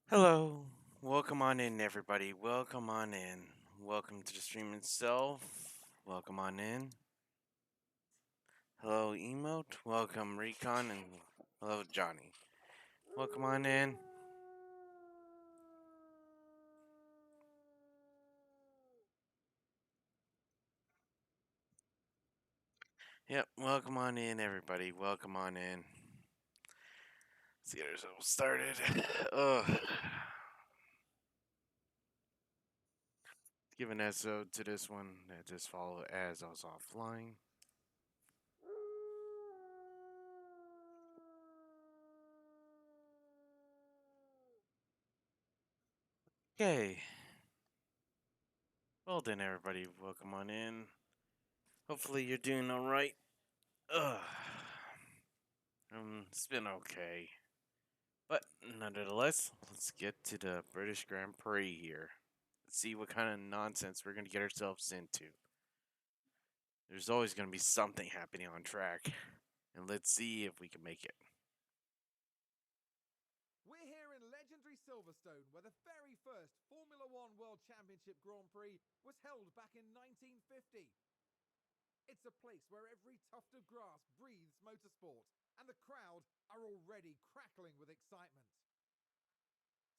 Hello, welcome on in, everybody. Welcome on in. Welcome to the stream itself. Welcome on in. Hello, Emote. Welcome, Recon, and hello, Johnny. Welcome on in. Yep, welcome on in, everybody. Welcome on in. Let's get ourselves started. Ugh. Give an SO to this one that just followed as I was offline. Okay. Well then, everybody, welcome on in. Hopefully you're doing alright. Ugh. It's been okay. But nonetheless, let's get to the British Grand Prix here. Let's see what kind of nonsense we're going to get ourselves into. There's always going to be something happening on track. And let's see if we can make it. We're here in legendary Silverstone, where the very first Formula One World Championship Grand Prix was held back in 1950. It's a place where every tuft of grass breathes motorsport, and the crowd are already crackling with excitement.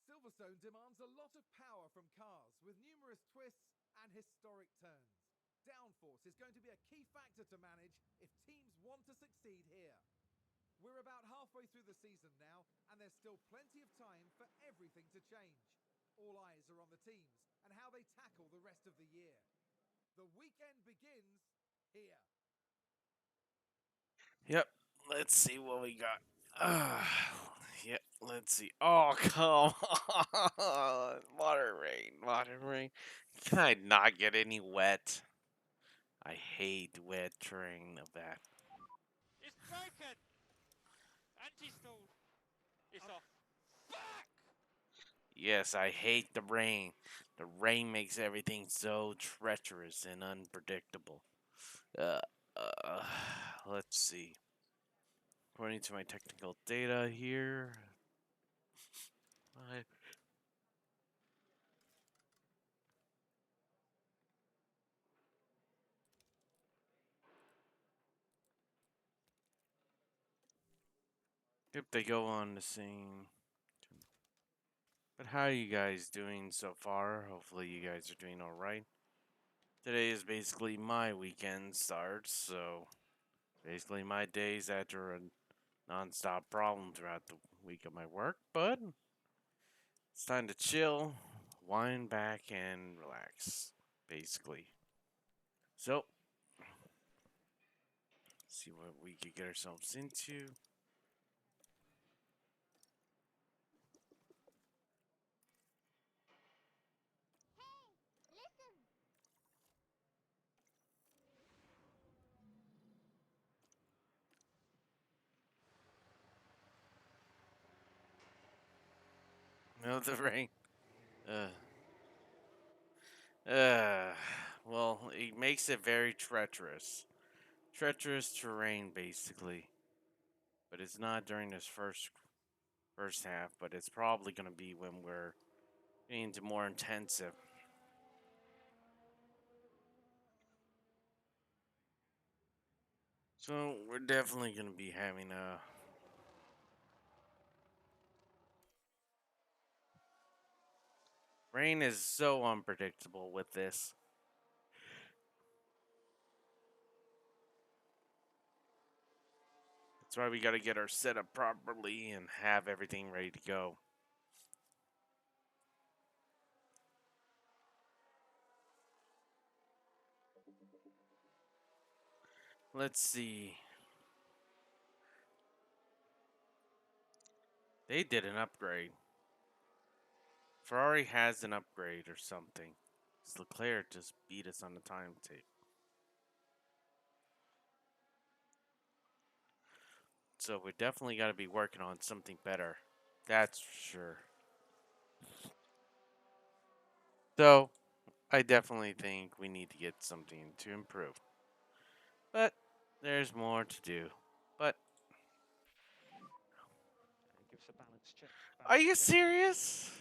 Silverstone demands a lot of power from cars, with numerous twists and historic turns. Downforce is going to be a key factor to manage if teams want to succeed here. We're about halfway through the season now, and there's still plenty of time for everything to change. All eyes are on the teams and how they tackle the rest of the year. The weekend begins here. Yep, let's see what we got. Yep, let's see. Oh, come on. Water rain, water rain. Can I not get any wet? I hate wet terrain of that. It's broken! Anti-stall is off. Fuck! Yes, I hate the rain. The rain makes everything so treacherous and unpredictable. Uh, uh, let's see. According to my technical data here, I, if they go on the same. But how are you guys doing so far? Hopefully, you guys are doing alright. Today is basically my weekend starts, so basically my days after a non-stop problem throughout the week of my work, but it's time to chill, wind back, and relax, basically. So, see what we could get ourselves into. No, the rain. Uh, uh, well, it makes it very treacherous. Treacherous terrain, basically. But it's not during this first half, but it's probably going to be when we're getting into more intensive. So we're definitely going to be having a. Rain is so unpredictable with this. That's why we got to get our setup properly and have everything ready to go. Let's see. They did an upgrade. Ferrari has an upgrade or something. Leclerc just beat us on the time tape. So we definitely got to be working on something better. That's for sure. So I definitely think we need to get something to improve. But there's more to do. But Give us a balance check. Are you serious?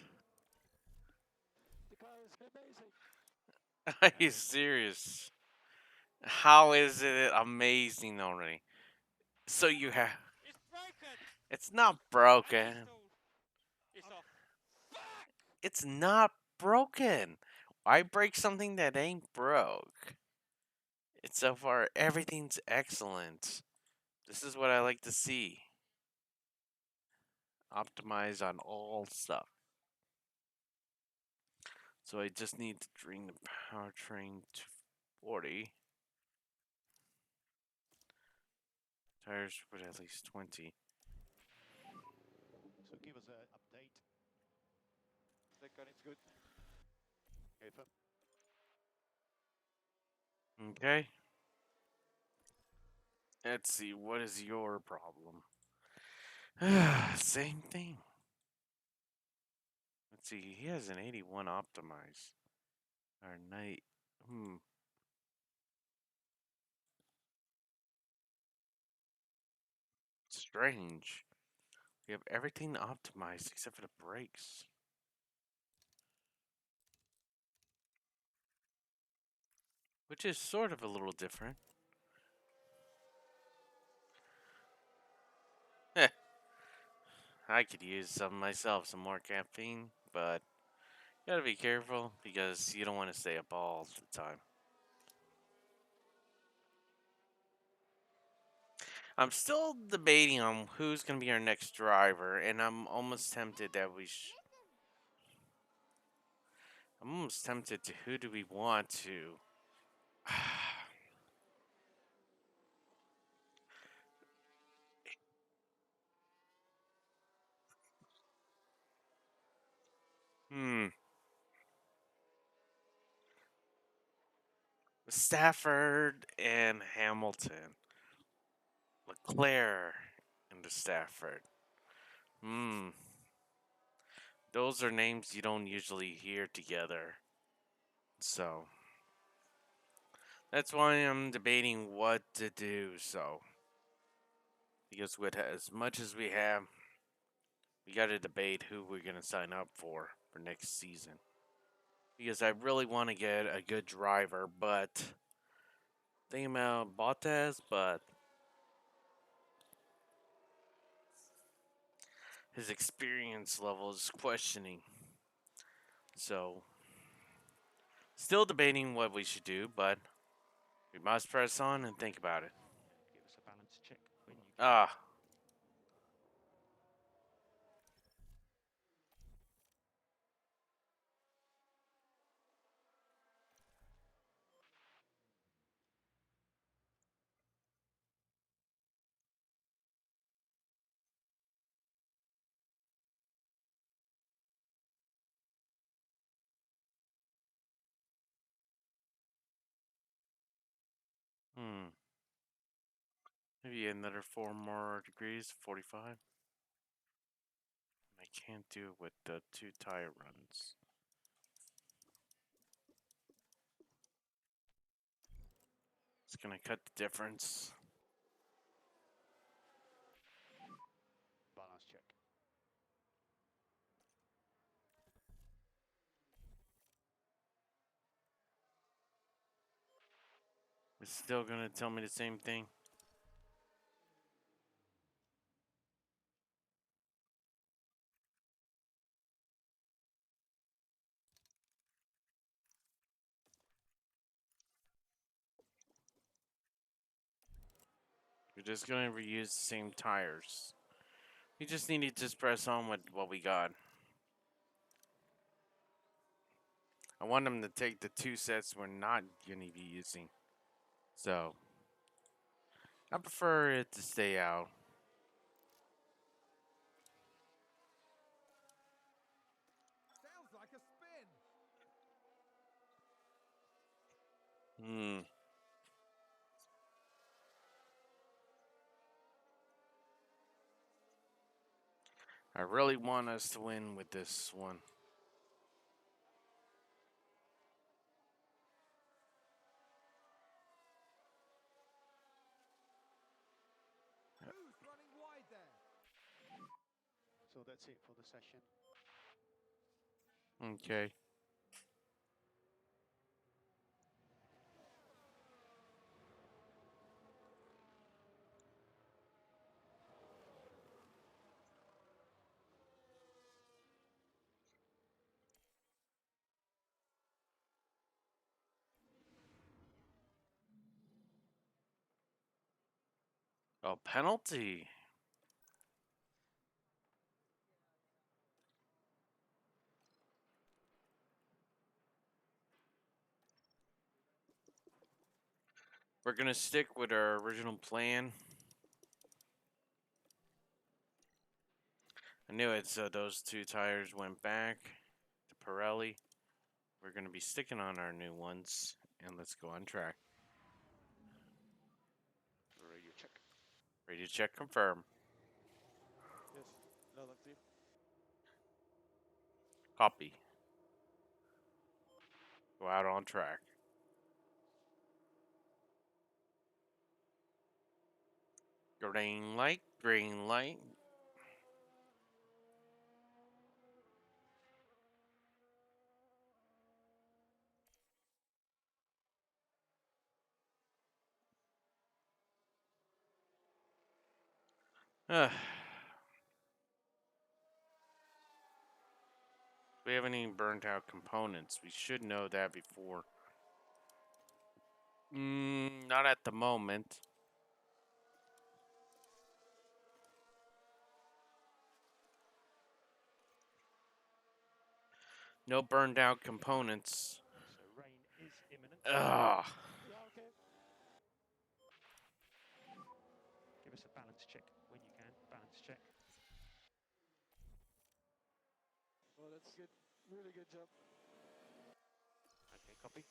The car is amazing. Are you serious? How is it amazing already? So you have. It's broken. It's not broken. Anti-stall. It's off. Fuck! It's not broken. Why break something that ain't broke? It's so far, everything's excellent. This is what I like to see. Optimize on all stuff. So I just need to bring the powertrain to 40. Tires put at least 20. So give us an update. Mechanic's good. Over. Okay. Let's see, what is your problem? Same thing. Let's see, he has an 81 optimize. Or night. Strange. We have everything optimized except for the brakes. Which is sort of a little different. I could use some myself, some more caffeine, but you gotta be careful because you don't want to stay up all the time. I'm still debating on who's gonna be our next driver, and I'm almost tempted that I'm almost tempted to who do we want to. hmm. Stafford and Hamilton. Leclerc and the Stafford. Hmm. Those are names you don't usually hear together. So that's why I'm debating what to do. So because with as much as we have, we got to debate who we're gonna sign up for next season. Because I really want to get a good driver, but thinking about Bottas, but his experience level is questioning. So still debating what we should do, but we must press on and think about it. Give us a balance check when you can. Ah. Hmm. Maybe another 4 more degrees, 45. I can't do it with the 2 tire runs. It's gonna cut the difference. Balance check. It's still gonna tell me the same thing. We're just gonna reuse the same tires. We just need to just press on with what we got. I want them to take the 2 sets we're not gonna be using. So I prefer it to stay out. Sounds like a spin. Hmm. I really want us to win with this one. Who's running wide there? that's it for the session. Okay. Oh, penalty. We're going to stick with our original plan. I knew it, so those two tires went back to Pirelli. We're going to be sticking on our new ones, and let's go on track. Radio check. Radio check, confirm. Yes, loud and clear. Copy. Go out on track. Green light, green light. Do we have any burnt out components? We should know that before. Not at the moment. No burned out components. So rain is imminent. Ugh. Yeah, okay. Give us a balance check when you can. Balance check. Well, that's good. Really good job. Okay, copy.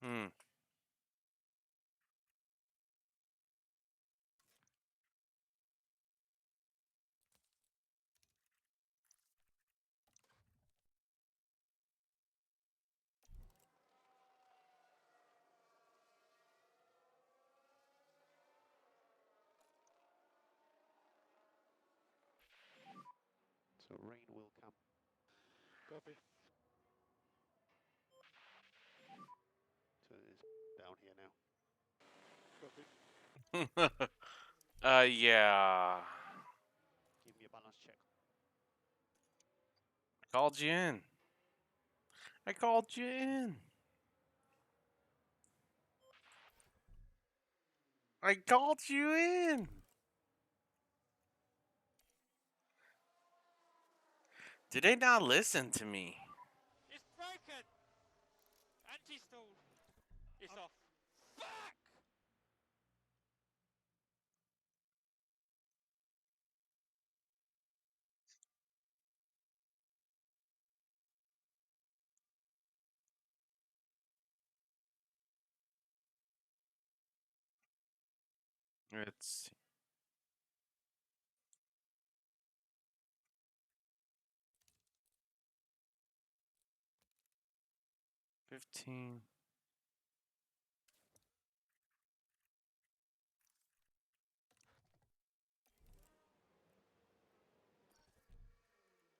Hmm. So rain will come. Copy. So it's down here now. Copy. Yeah. Give me a balance check. Called you in. I called you in. I called you in. Did they not listen to me? It's broken! Anti-stall! It's off. Fuck! Let's see. 15.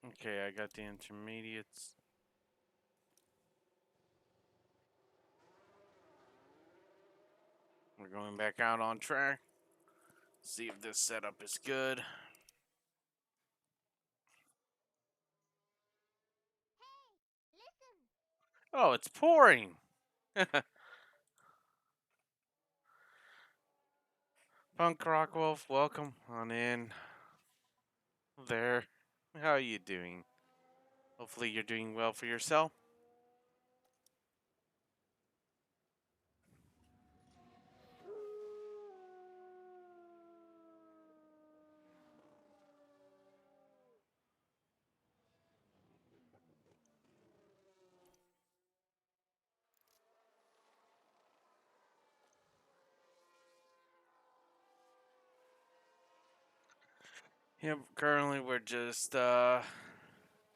Okay, I got the intermediates. We're going back out on track. See if this setup is good. Oh, it's pouring. Punk Rock Wolf, welcome on in. There. How are you doing? Hopefully you're doing well for yourself. Yep, currently we're just trying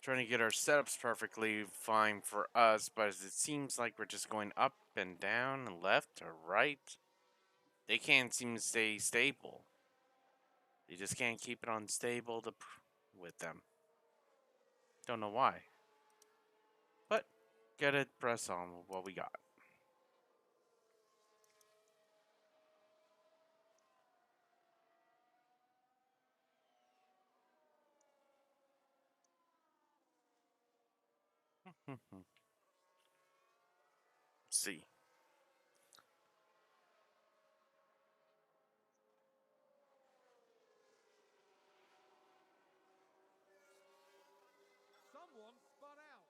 to get our setups perfectly fine for us, but it seems like we're just going up and down and left or right. They can't seem to stay stable. They just can't keep it on stable with them. Don't know why. But gotta press on with what we got. See. Someone spun out.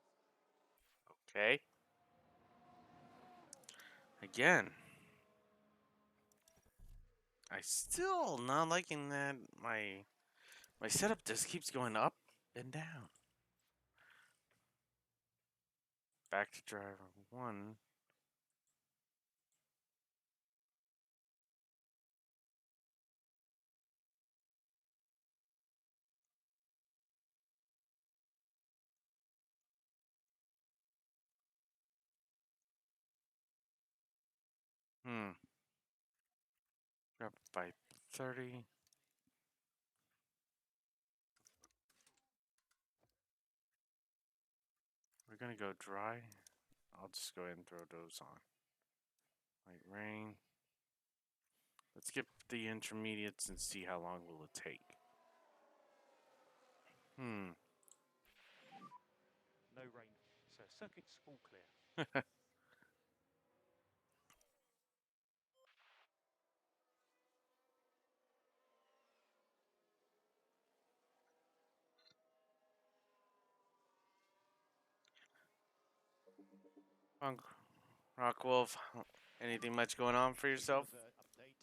Okay. Again. I still not liking that my setup just keeps going up and down. Back to driver one. Hmm. Drop by 30. We're gonna go dry. I'll just go ahead and throw those on. Light rain. Let's skip the intermediates and see how long will it take. Hmm. No rain, so circuit's all clear. Punk Rock Wolf, anything much going on for yourself? Update.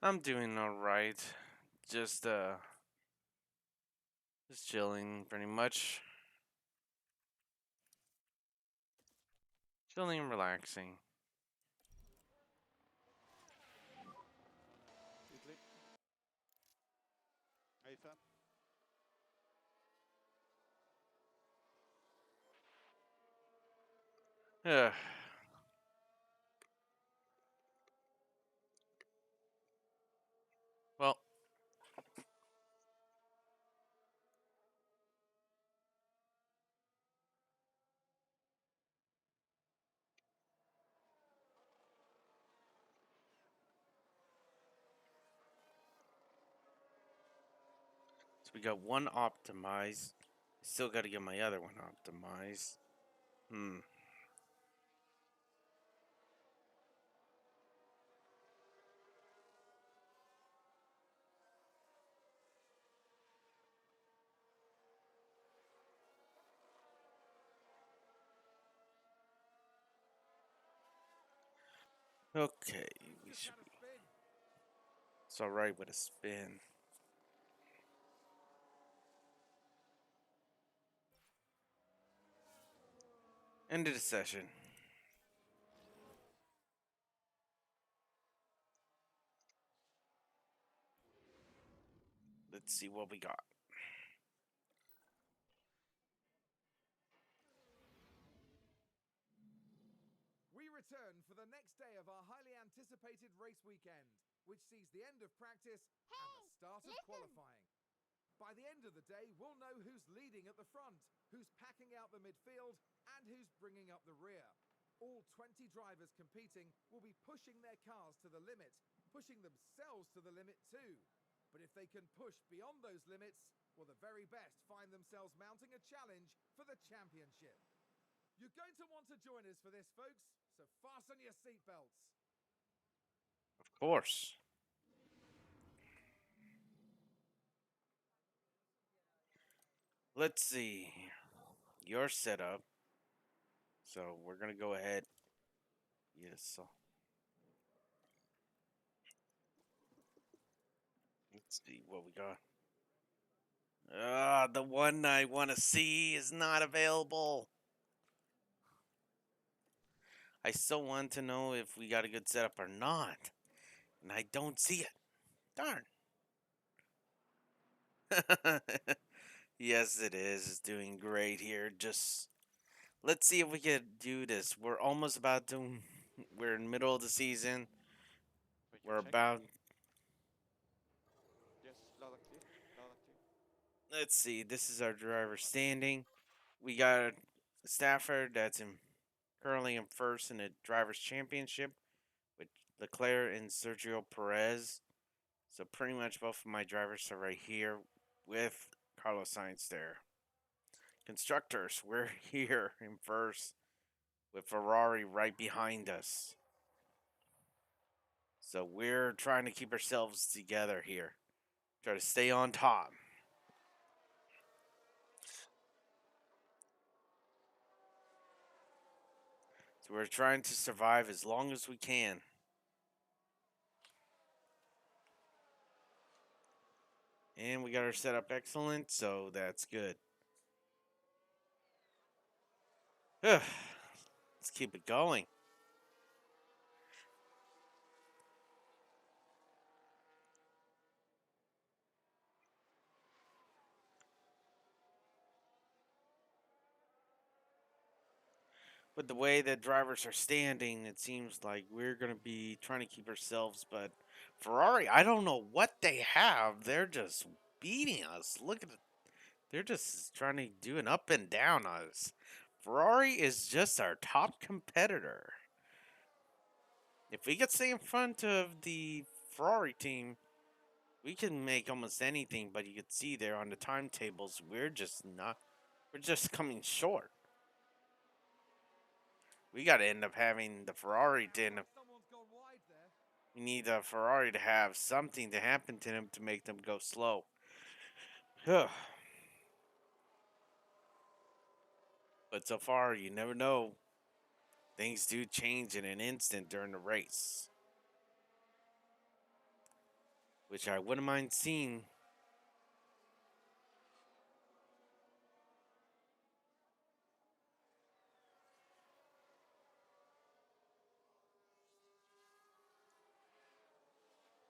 I'm doing alright. Just just chilling pretty much. Chilling and relaxing. Italy. Ethan. Ugh. Well, so we got one optimized. Still got to get my other one optimized. Hmm. Okay, we Just should had a be. spin. It's alright with a spin. End of the session. Let's see what we got. We return for the next day of our highly anticipated race weekend, which sees the end of practice and the start of qualifying. By the end of the day, we'll know who's leading at the front, who's packing out the midfield, and who's bringing up the rear. All 20 drivers competing will be pushing their cars to the limit, pushing themselves to the limit too. But if they can push beyond those limits, well, the very best find themselves mounting a challenge for the championship. You're going to want to join us for this, folks, so fasten your seatbelts. Of course. Let's see your setup. So we're gonna go ahead. Yes. So let's see what we got. The one I want to see is not available. I still want to know if we got a good setup or not, and I don't see it. Darn. Yes, it is. It's doing great here. Just let's see if we can do this. We're almost about to. We're in the middle of the season. We can We're check. about. Yes, loud and clear. Loud and clear. Let's see. This is our driver standing. We got Stafford that's currently in first in the drivers' championship with Leclerc and Sergio Perez. So pretty much both of my drivers are right here with Carlos Sainz there. Constructors, we're here in first with Ferrari right behind us. So we're trying to keep ourselves together here. Try to stay on top. So we're trying to survive as long as we can. And we got our setup excellent, so that's good. Let's keep it going. With the way that drivers are standing, it seems like we're going to be trying to keep ourselves. But Ferrari, I don't know what they have. They're just beating us. Look at it. They're just trying to do an up and down on us. Ferrari is just our top competitor. If we could stay in front of the Ferrari team, we can make almost anything. But you could see there on the timetables, we're just not. We're just coming short. We got to end up having the Ferrari to end up. Someone's gone wide there. We need a Ferrari to have something to happen to them to make them go slow. but so far, you never know. Things do change in an instant during the race, which I wouldn't mind seeing.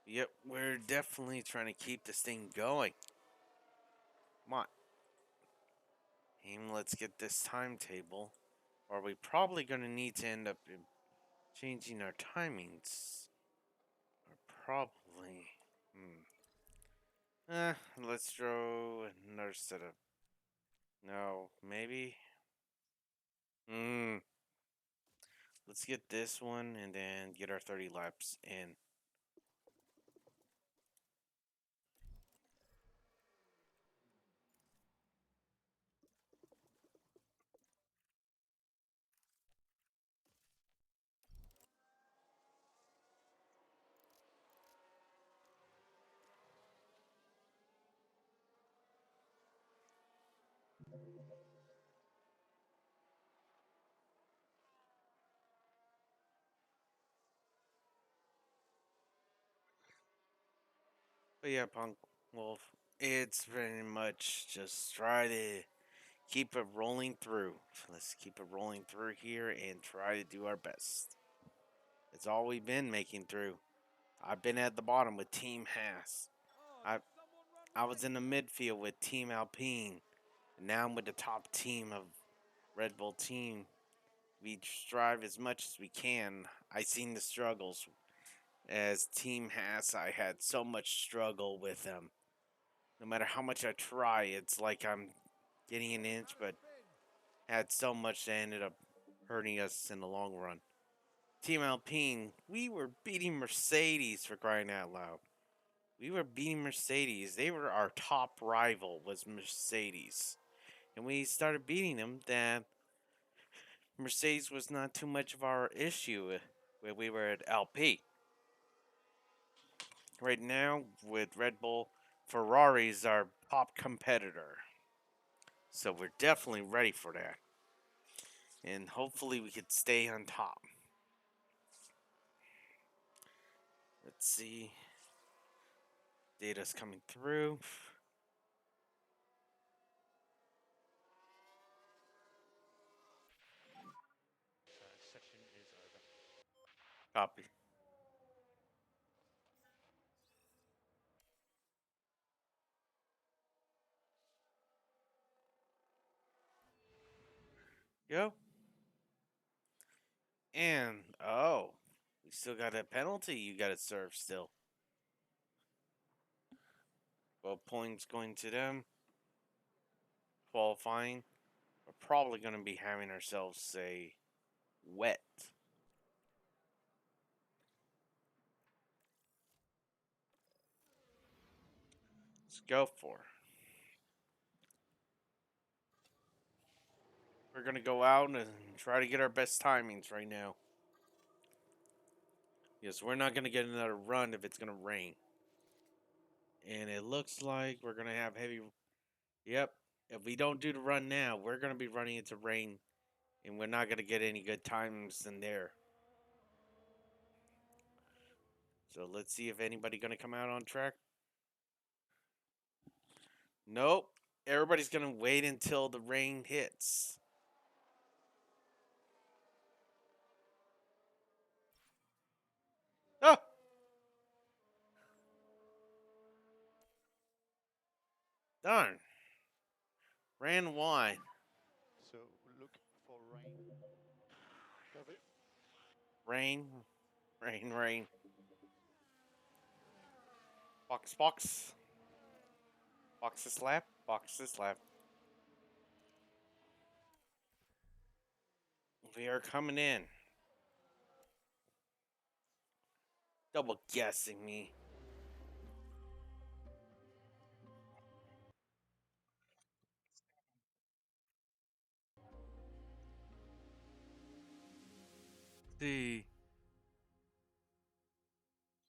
Yep, we're definitely trying to keep this thing going. Come on. Aim, let's get this timetable. Or we probably going to need to end up changing our timings. Or probably. Let's throw another setup. No, maybe. Let's get this one and then get our 30 laps in. But yeah, Punk Wolf, it's pretty much just try to keep it rolling through. Let's keep it rolling through here and try to do our best. It's all we've been making through. I've been at the bottom with Team Haas. Oh, I did someone run I wide was in the there? midfield with Team Alpine. And now I'm with the top team of Red Bull team. We strive as much as we can. I seen the struggles. As Team Haas, I had so much struggle with them. No matter how much I try, it's like I'm getting an inch, but had so much that ended up hurting us in the long run. Team Alpine, we were beating Mercedes for crying out loud. We were beating Mercedes. They were our top rival was Mercedes. And we started beating them, then Mercedes was not too much of our issue when we were at LP. Right now, with Red Bull, Ferrari's our top competitor. So we're definitely ready for that. And hopefully we could stay on top. Let's see. Data's coming through. Copy. Go. And, oh, we still got a penalty you got to serve still. Well, points going to them. Qualifying. We're probably going to be having ourselves say wet. Let's go for. We're going to go out and try to get our best timings right now. Yes, we're not going to get another run if it's going to rain. And it looks like we're going to have heavy. Yep. If we don't do the run now, we're going to be running into rain. And we're not going to get any good times in there. So let's see if anybody going to come out on track. Nope. Everybody's going to wait until the rain hits. Oh! Darn. Ran wide. So look for rain. Copy. Rain. Rain, rain. Box, box. Box is lap. Box is lap. We are coming in. Double guessing me. See.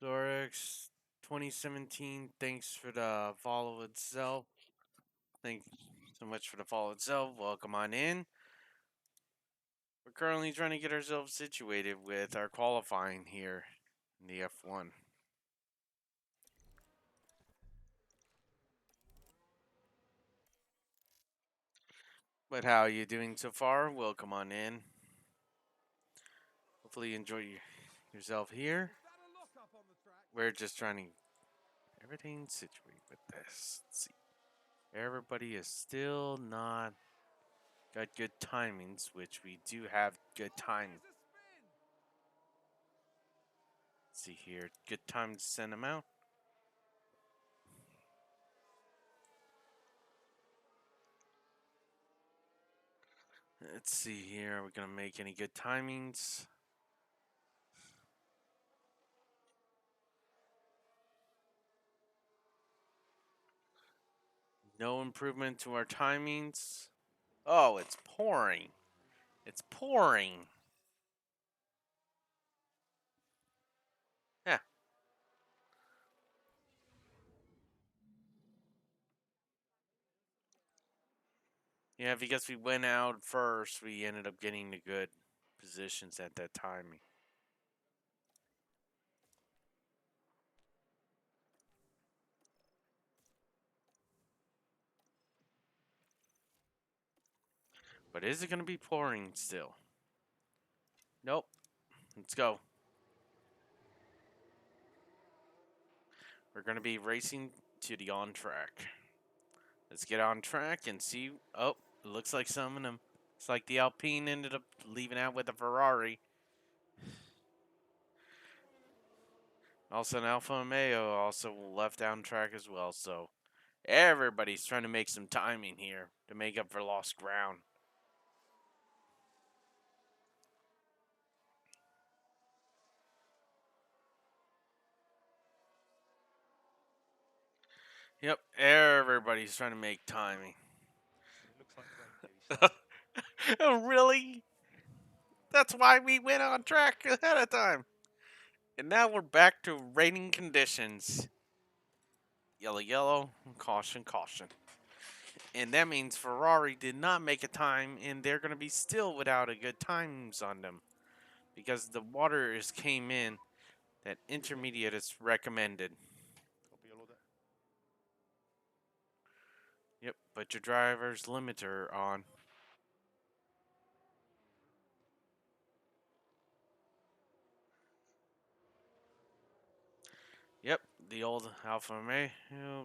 Zorex 2017, thanks for the follow itself. Thanks so much for the follow itself. Welcome on in. We're currently trying to get ourselves situated with our qualifying here in the F1. But how are you doing so far? Welcome on in. Hopefully you enjoy yourself here. Is that a lock up on the track? We're just trying to everything situated with this. Let's see. Everybody is still not got good timings, which we do have good time. There's a spin. Let's see here. Good time to send them out. Let's see here. Are we going to make any good timings? No improvement to our timings. Oh, it's pouring. It's pouring. Yeah. Yeah, because we went out first, we ended up getting the good positions at that timing. But is it going to be pouring still? Nope. Let's go. We're going to be racing to the on track. Let's get on track and see. Oh, it looks like some of them. It's like the Alpine ended up leaving out with a Ferrari. Also, an Alfa Romeo also left down track as well. So everybody's trying to make some timing here to make up for lost ground. Yep, everybody's trying to make timing. It looks like rain, Goose. Oh, really? That's why we went on track ahead of time. And now we're back to raining conditions. Yellow, yellow, caution, caution. And that means Ferrari did not make a time, and they're going to be still without a good times on them. Because the water is came in that intermediate is recommended. Copy all of that. Yep, but your driver's limiter on. Yep, the old Alfa Romeo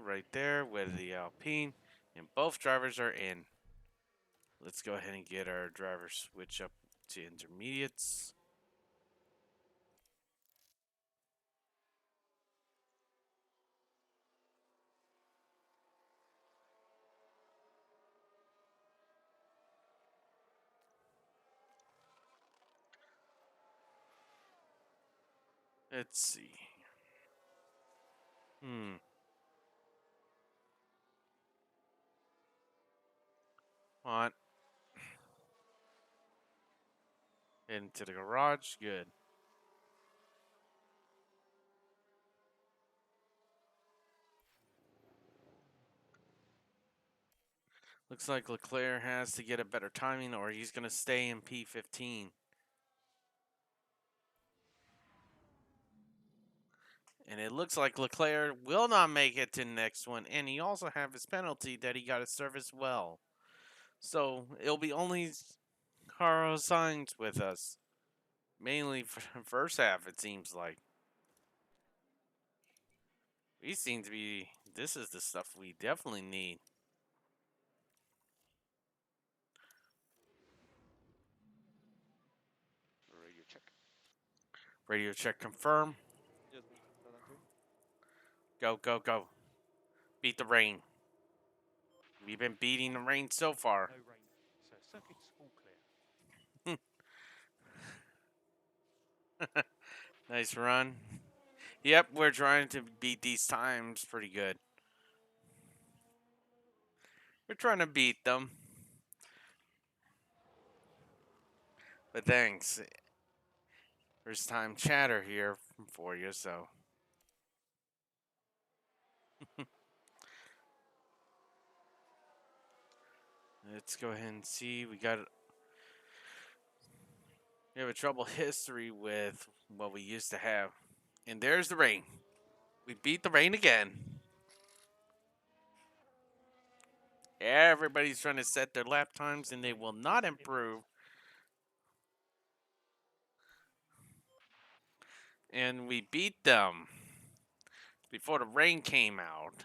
right there with the Alpine, and both drivers are in. Let's go ahead and get our driver switch up to intermediates. Let's see. Hmm. On. Into the garage. Good. Looks like Leclerc has to get a better timing or he's going to stay in P15. And it looks like Leclerc will not make it to the next one. And he also have his penalty that he got to serve as well. So it'll be only Carlos Sainz with us. Mainly for the first half, it seems like. We seem to be. This is the stuff we definitely need. Radio check. Radio check confirm. Yes, loud and clear. Go, go, go. Beat the rain. We've been beating the rain so far. No rain. So circuit's all clear. Nice run. Yep, we're trying to beat these times pretty good. We're trying to beat them. But thanks. There's time chatter here for you, so. Let's go ahead and see. We have a trouble history with what we used to have. And there's the rain. We beat the rain again. Everybody's trying to set their lap times and they will not improve. And we beat them before the rain came out.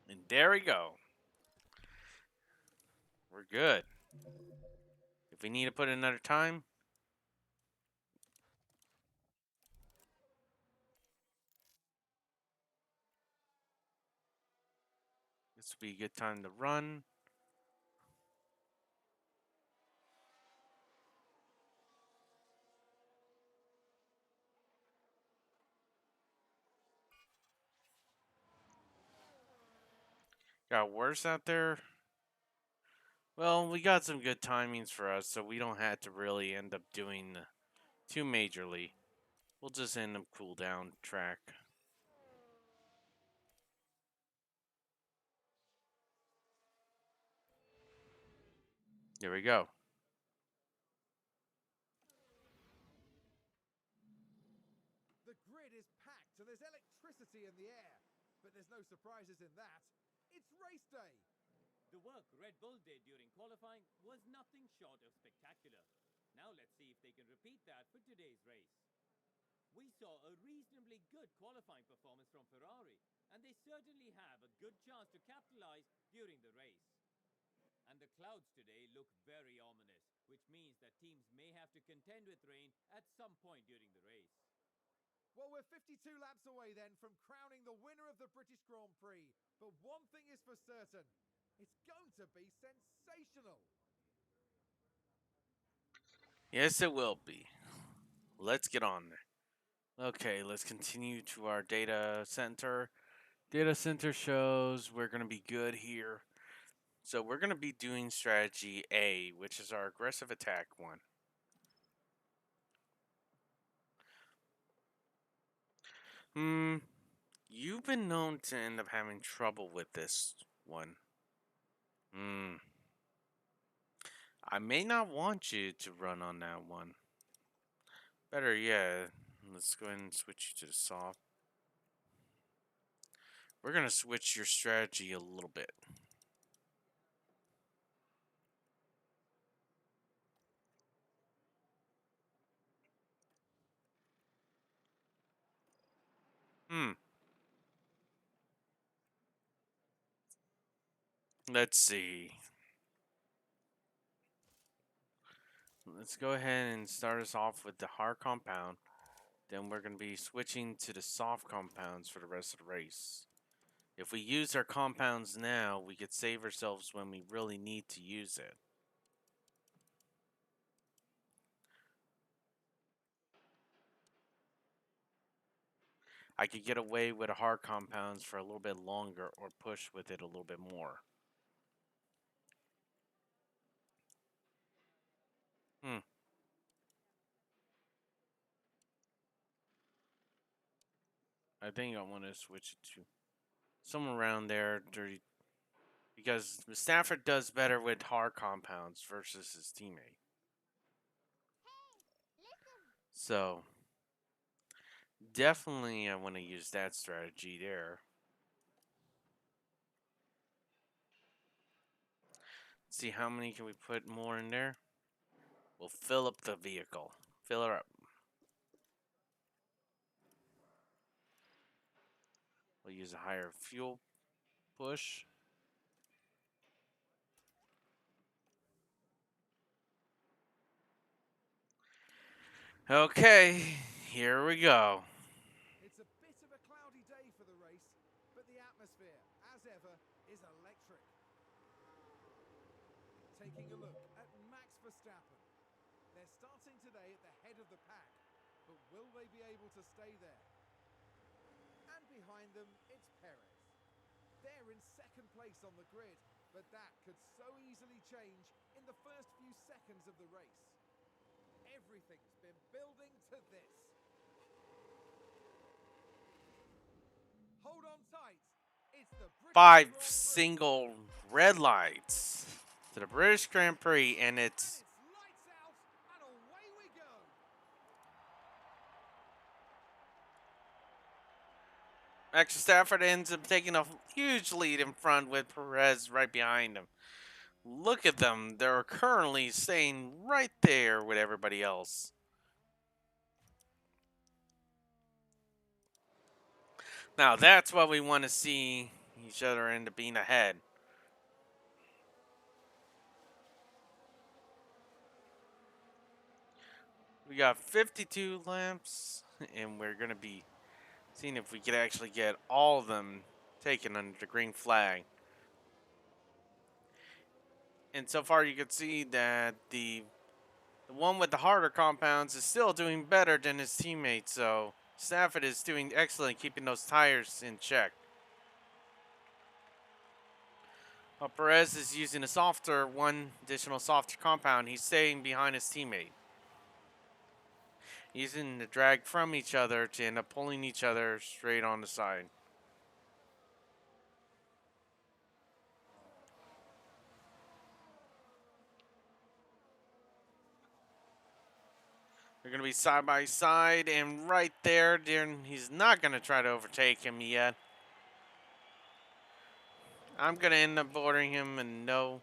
And there we go. We're good. If we need to put in another time, this would be a good time to run. Got worse out there. Well, we got some good timings for us, so we don't have to really end up doing too majorly. We'll just end up cool down track. There we go. The grid is packed and there's electricity in the air. But there's no surprises in that. It's race day. The work Red Bull did during qualifying was nothing short of spectacular. Now let's see if they can repeat that for today's race. We saw a reasonably good qualifying performance from Ferrari, and they certainly have a good chance to capitalize during the race. And the clouds today look very ominous, which means that teams may have to contend with rain at some point during the race. Well, we're 52 laps away then from crowning the winner of the British Grand Prix. But one thing is for certain, it's going to be sensational. Yes, it will be. Let's get on there. Okay, let's continue to our data center. Data center shows we're going to be good here. So we're going to be doing strategy A, which is our aggressive attack one. You've been known to end up having trouble with this one. I may not want you to run on that one. Better yet, let's go ahead and switch you to the soft. We're going to switch your strategy a little bit. Hmm. Let's see. Let's go ahead and start us off with the hard compound. Then we're going to be switching to the soft compounds for the rest of the race. If we use our compounds now, we could save ourselves when we really need to use it. I could get away with the hard compounds for a little bit longer or push with it a little bit more. Hmm. I think I want to switch it to somewhere around there, because Stafford does better with hard compounds versus his teammate. So definitely I want to use that strategy there. See how many can we put more in there? We'll fill up the vehicle. Fill her up. We'll use a higher fuel push. Okay, here we go. It's a bit of a cloudy day for the race, but the atmosphere, as ever, is electric. Taking a look at Max Verstappen. They're starting today at the head of the pack, but will they be able to stay there? And behind them, it's Perez. They're in second place on the grid, but that could so easily change in the first few seconds of the race. Everything's been building to this. Hold on tight. It's the British 5 Grand Prix. single red lights to the British Grand Prix, and it's Lights out, and away we go. Max Stafford ends up taking a huge lead in front with Perez right behind him. Look at them. They're currently staying right there with everybody else. Now, that's what we want to see each other end up being ahead. We got 52 laps, and we're going to be seeing if we could actually get all of them taken under the green flag. And so far, you can see that the one with the harder compounds is still doing better than his teammates. So Stafford is doing excellent keeping those tires in check. While Perez is using one additional softer compound, he's staying behind his teammate. Using the drag from each other to end up pulling each other straight on the side. They're going to be side by side, and right there, he's not going to try to overtake him yet. I'm going to end up bordering him, and no.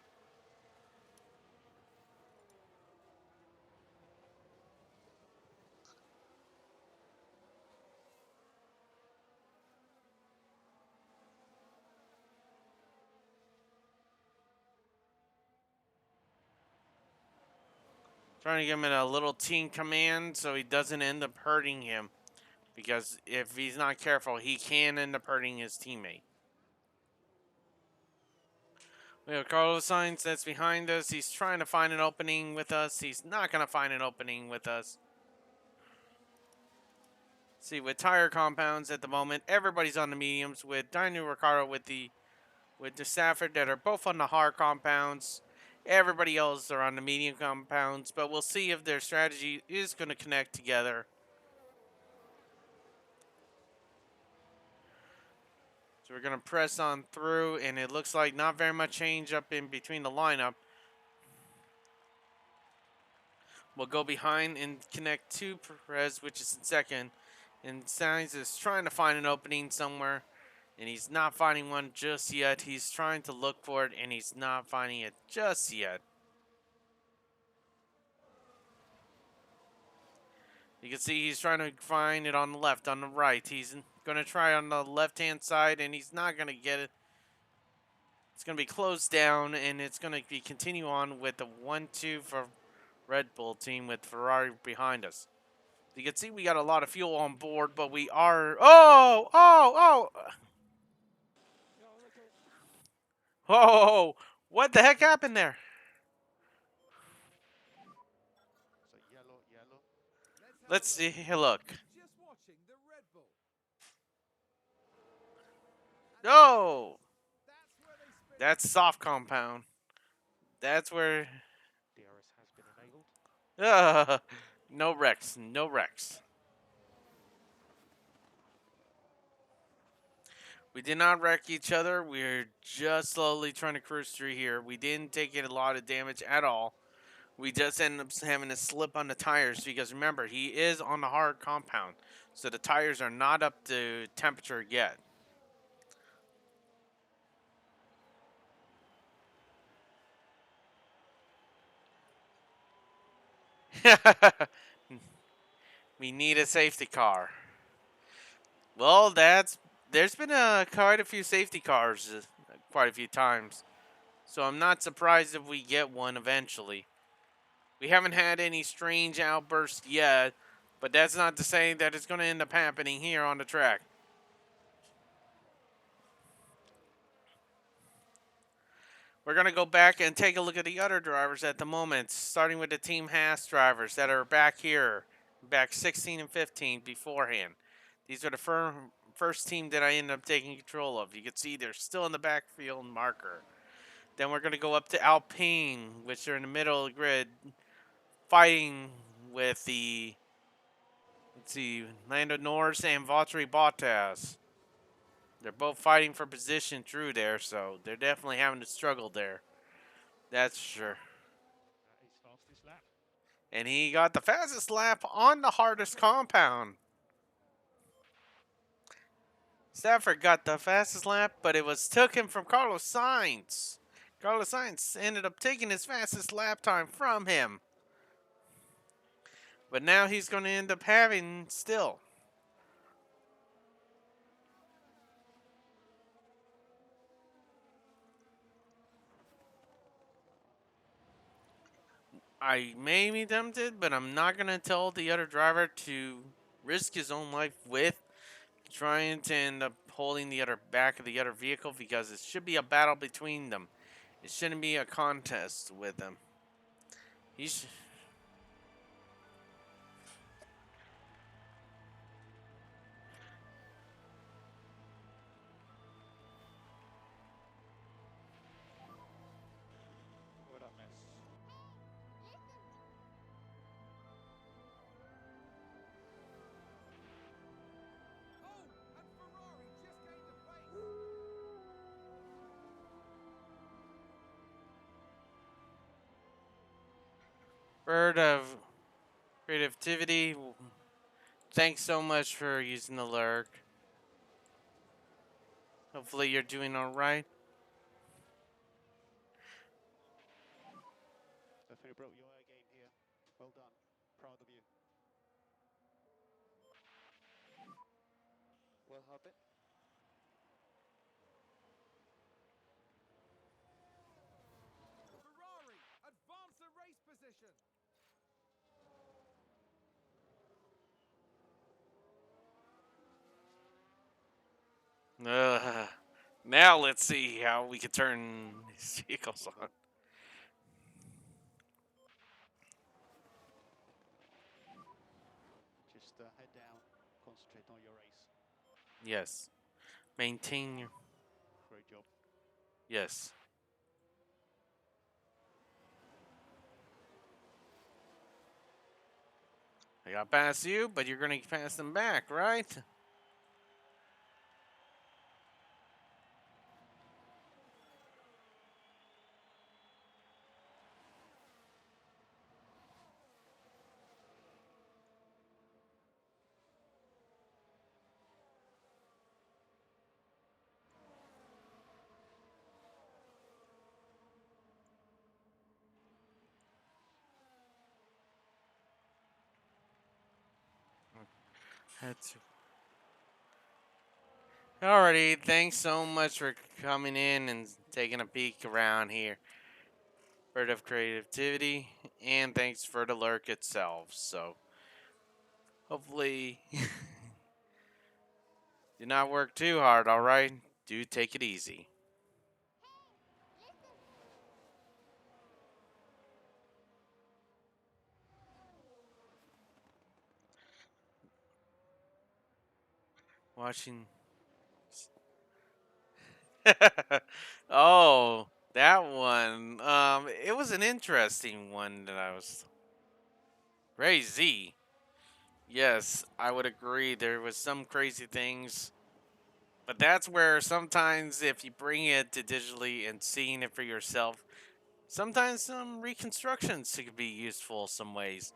Trying to give him a little team command so he doesn't end up hurting him. Because if he's not careful, he can end up hurting his teammate. We have Carlos Sainz that's behind us. He's trying to find an opening with us. He's not going to find an opening with us. See, with tire compounds at the moment, everybody's on the mediums. With Daniel Ricciardo with the Stafford that are both on the hard compounds. Everybody else are on the medium compounds. But we'll see if their strategy is going to connect together. So we're going to press on through, and it looks like not very much change up in between the lineup. We'll go behind and connect to Perez, which is in second. And Sainz is trying to find an opening somewhere, and he's not finding one just yet. He's trying to look for it, and he's not finding it just yet. You can see he's trying to find it on the left, on the right. He's Gonna try on the left-hand side, and he's not gonna get it. It's gonna be closed down, and it's gonna be continue on with the 1-2 for Red Bull team with Ferrari behind us. You can see we got a lot of fuel on board, but we are. Oh! Yeah, okay. Whoa! What the heck happened there? So yellow, yellow. Let's have Let's a see. look. Hey, look. Just watching the Red Bull. And Oh! that's where they spin it. That's soft compound. That's where. DRS has been enabled. No wrecks. No wrecks. We did not wreck each other. We're just slowly trying to cruise through here. We didn't take a lot of damage at all. We just ended up having a slip on the tires because remember, he is on the hard compound. So the tires are not up to temperature yet. We need a safety car. Well, there's been quite a few safety cars quite a few times. So I'm not surprised if we get one eventually. We haven't had any strange outbursts yet, but that's not to say that it's going to end up happening here on the track. We're going to go back and take a look at the other drivers at the moment, starting with the Team Haas drivers that are back here, back 16 and 15 beforehand. These are the first team that I ended up taking control of. You can see they're still in the backfield marker. Then we're going to go up to Alpine, which are in the middle of the grid, fighting with the, let's see, Lando Norris and Valtteri Bottas. They're both fighting for position through there, so they're definitely having to struggle there. That's sure. That is fastest lap. And he got the fastest lap on the hardest compound. Stafford got the fastest lap, but it was taken from Carlos Sainz. Carlos Sainz ended up taking his fastest lap time from him. But now he's going to end up having still. I may be tempted, but I'm not going to tell the other driver to risk his own life with trying to end up holding the other back of the other vehicle because it should be a battle between them. It shouldn't be a contest with them. He's What a mess. Oh, and Ferrari just gained a place. bird of creativity. Thanks so much for using the lurk. Hopefully you're doing all right. Definitely broke your game here. Well done. Proud of you. What happened? Ferrari advance the race position. Uh, Now let's see how we can turn these vehicles on. Just head down. Concentrate on your race. Yes. Maintain your. Great job. Yes. I got past you, but you're going to pass them back, right? Had to. Alrighty, thanks so much for coming in and taking a peek around here. Bird of Creativity, and thanks for the lurk itself. So, hopefully, do not work too hard, alright? Do take it easy. Watching. Oh, that one. It was an interesting one that I was. Crazy. Yes, I would agree. There was some crazy things. But that's where sometimes if you bring it to digitally and seeing it for yourself, sometimes some reconstructions could be useful some ways.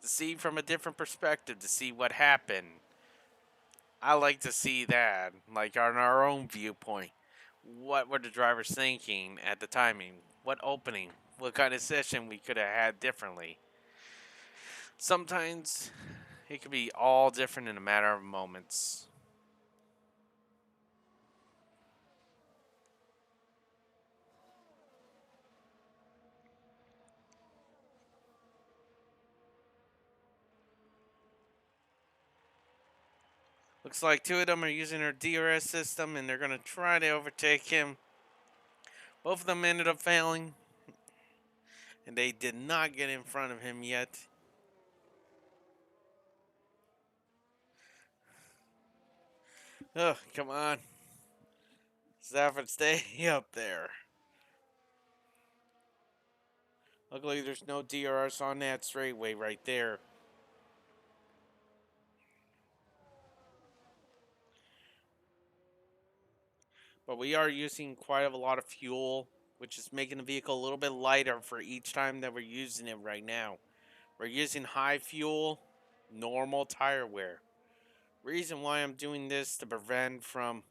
To see from a different perspective, to see what happened. I like to see that, like on our own viewpoint. What were the drivers thinking at the timing? What opening? What kind of session we could have had differently? Sometimes it could be all different in a matter of moments. Looks like two of them are using their DRS system and they're going to try to overtake him. Both of them ended up failing, and they did not get in front of him yet. Oh, come on. Stafford, stay up there. Luckily, there's no DRS on that straightaway right there. But we are using quite a lot of fuel, which is making the vehicle a little bit lighter for each time that we're using it right now. We're using high fuel, normal tire wear. Reason why I'm doing this to prevent from...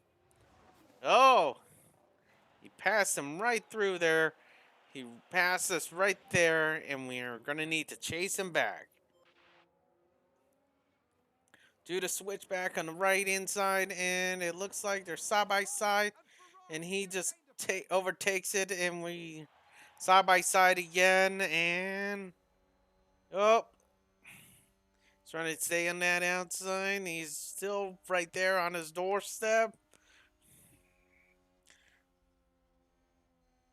Oh! He passed him right through there. He passed us right there, and we're going to need to chase him back. Do the switchback on the right inside, and it looks like they're side by side, and he just overtakes it, and we side by side again, and oh, he's trying to stay on that outside. He's still right there on his doorstep.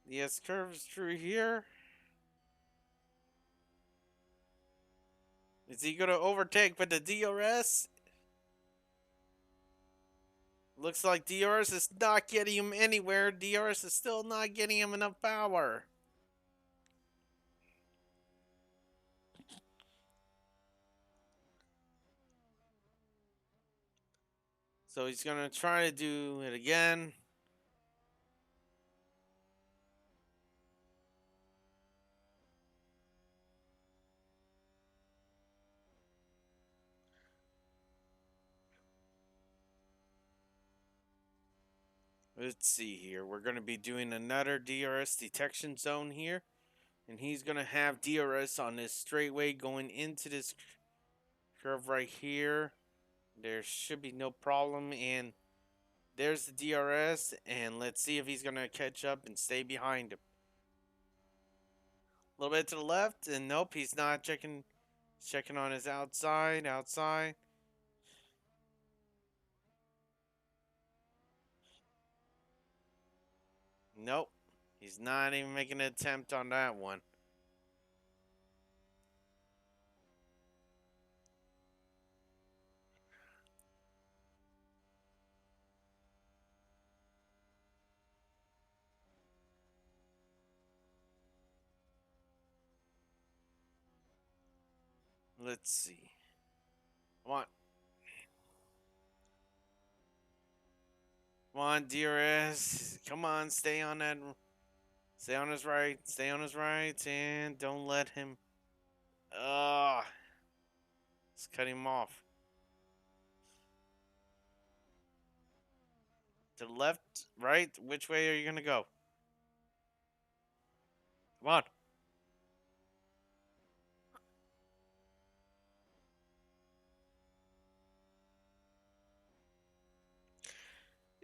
The S curve is through here. Is he going to overtake with the DRS? Looks like DRS is not getting him anywhere. DRS is still not getting him enough power. So he's going to try to do it again. Let's see here. We're going to be doing another DRS detection zone here. And he's going to have DRS on this straightway going into this curve right here. There should be no problem. And there's the DRS. And let's see if he's going to catch up and stay behind him. A little bit to the left. And nope, he's not checking. He's checking on his outside. Nope. He's not even making an attempt on that one. Let's see. Come on. Come on, DRS. Come on, stay on that. Stay on his right. Stay on his right. And don't let him. Let's cut him off. To the left, right? Which way are you going to go? Come on.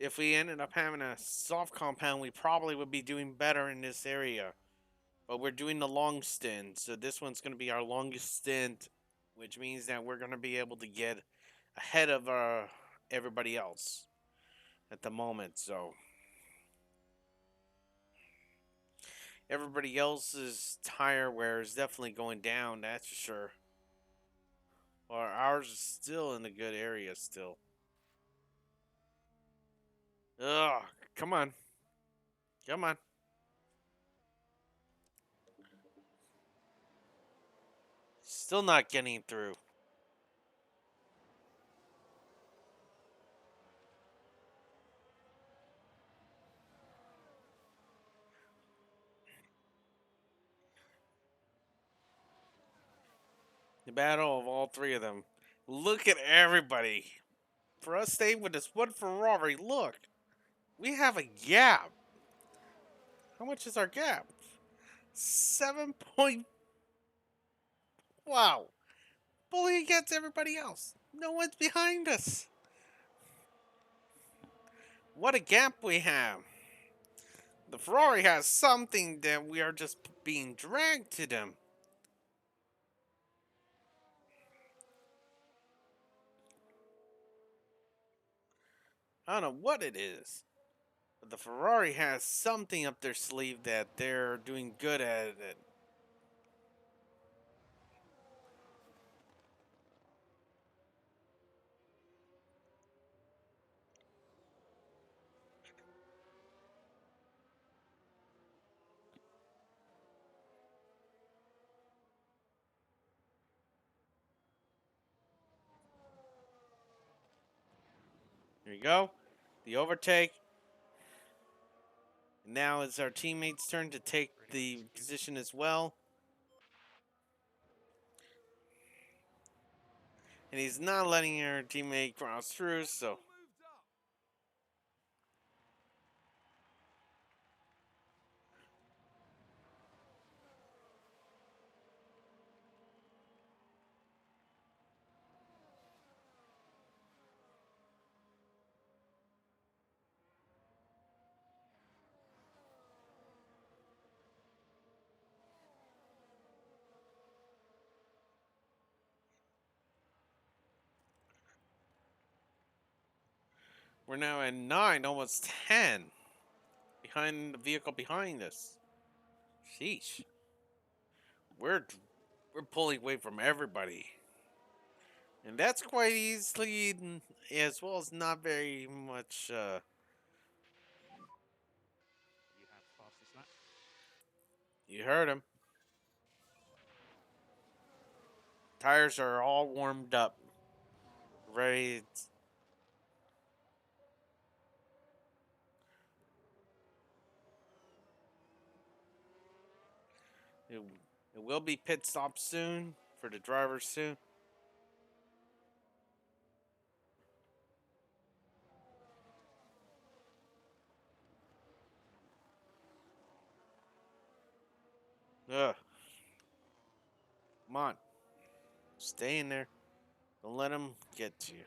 If we ended up having a soft compound, we probably would be doing better in this area. But we're doing the long stint, so this one's going to be our longest stint, which means that we're going to be able to get ahead of everybody else at the moment. So everybody else's tire wear is definitely going down, that's for sure. Or ours is still in a good area still. Ugh, come on. Come on. Still not getting through. The battle of all three of them. Look at everybody. For us staying with this one Ferrari, look. We have a gap. How much is our gap? 7 point. Wow. Bully against everybody else. No one's behind us. What a gap we have. The Ferrari has something that we are just being dragged to them. I don't know what it is. But the Ferrari has something up their sleeve that they're doing good at it. Here you go. The overtake. Now it's our teammates' turn to take the position as well. And he's not letting our teammate cross through, so Moved up. we're now at 9, almost 10. Behind the vehicle behind us. Sheesh. We're we're pulling away from everybody. And that's quite easily, as well as not very much. You have fastest lap. You heard him. Tires are all warmed up. Ready. It, it will be pit stop soon for the drivers soon. Ugh. Come on. Stay in there. Don't let them get to you.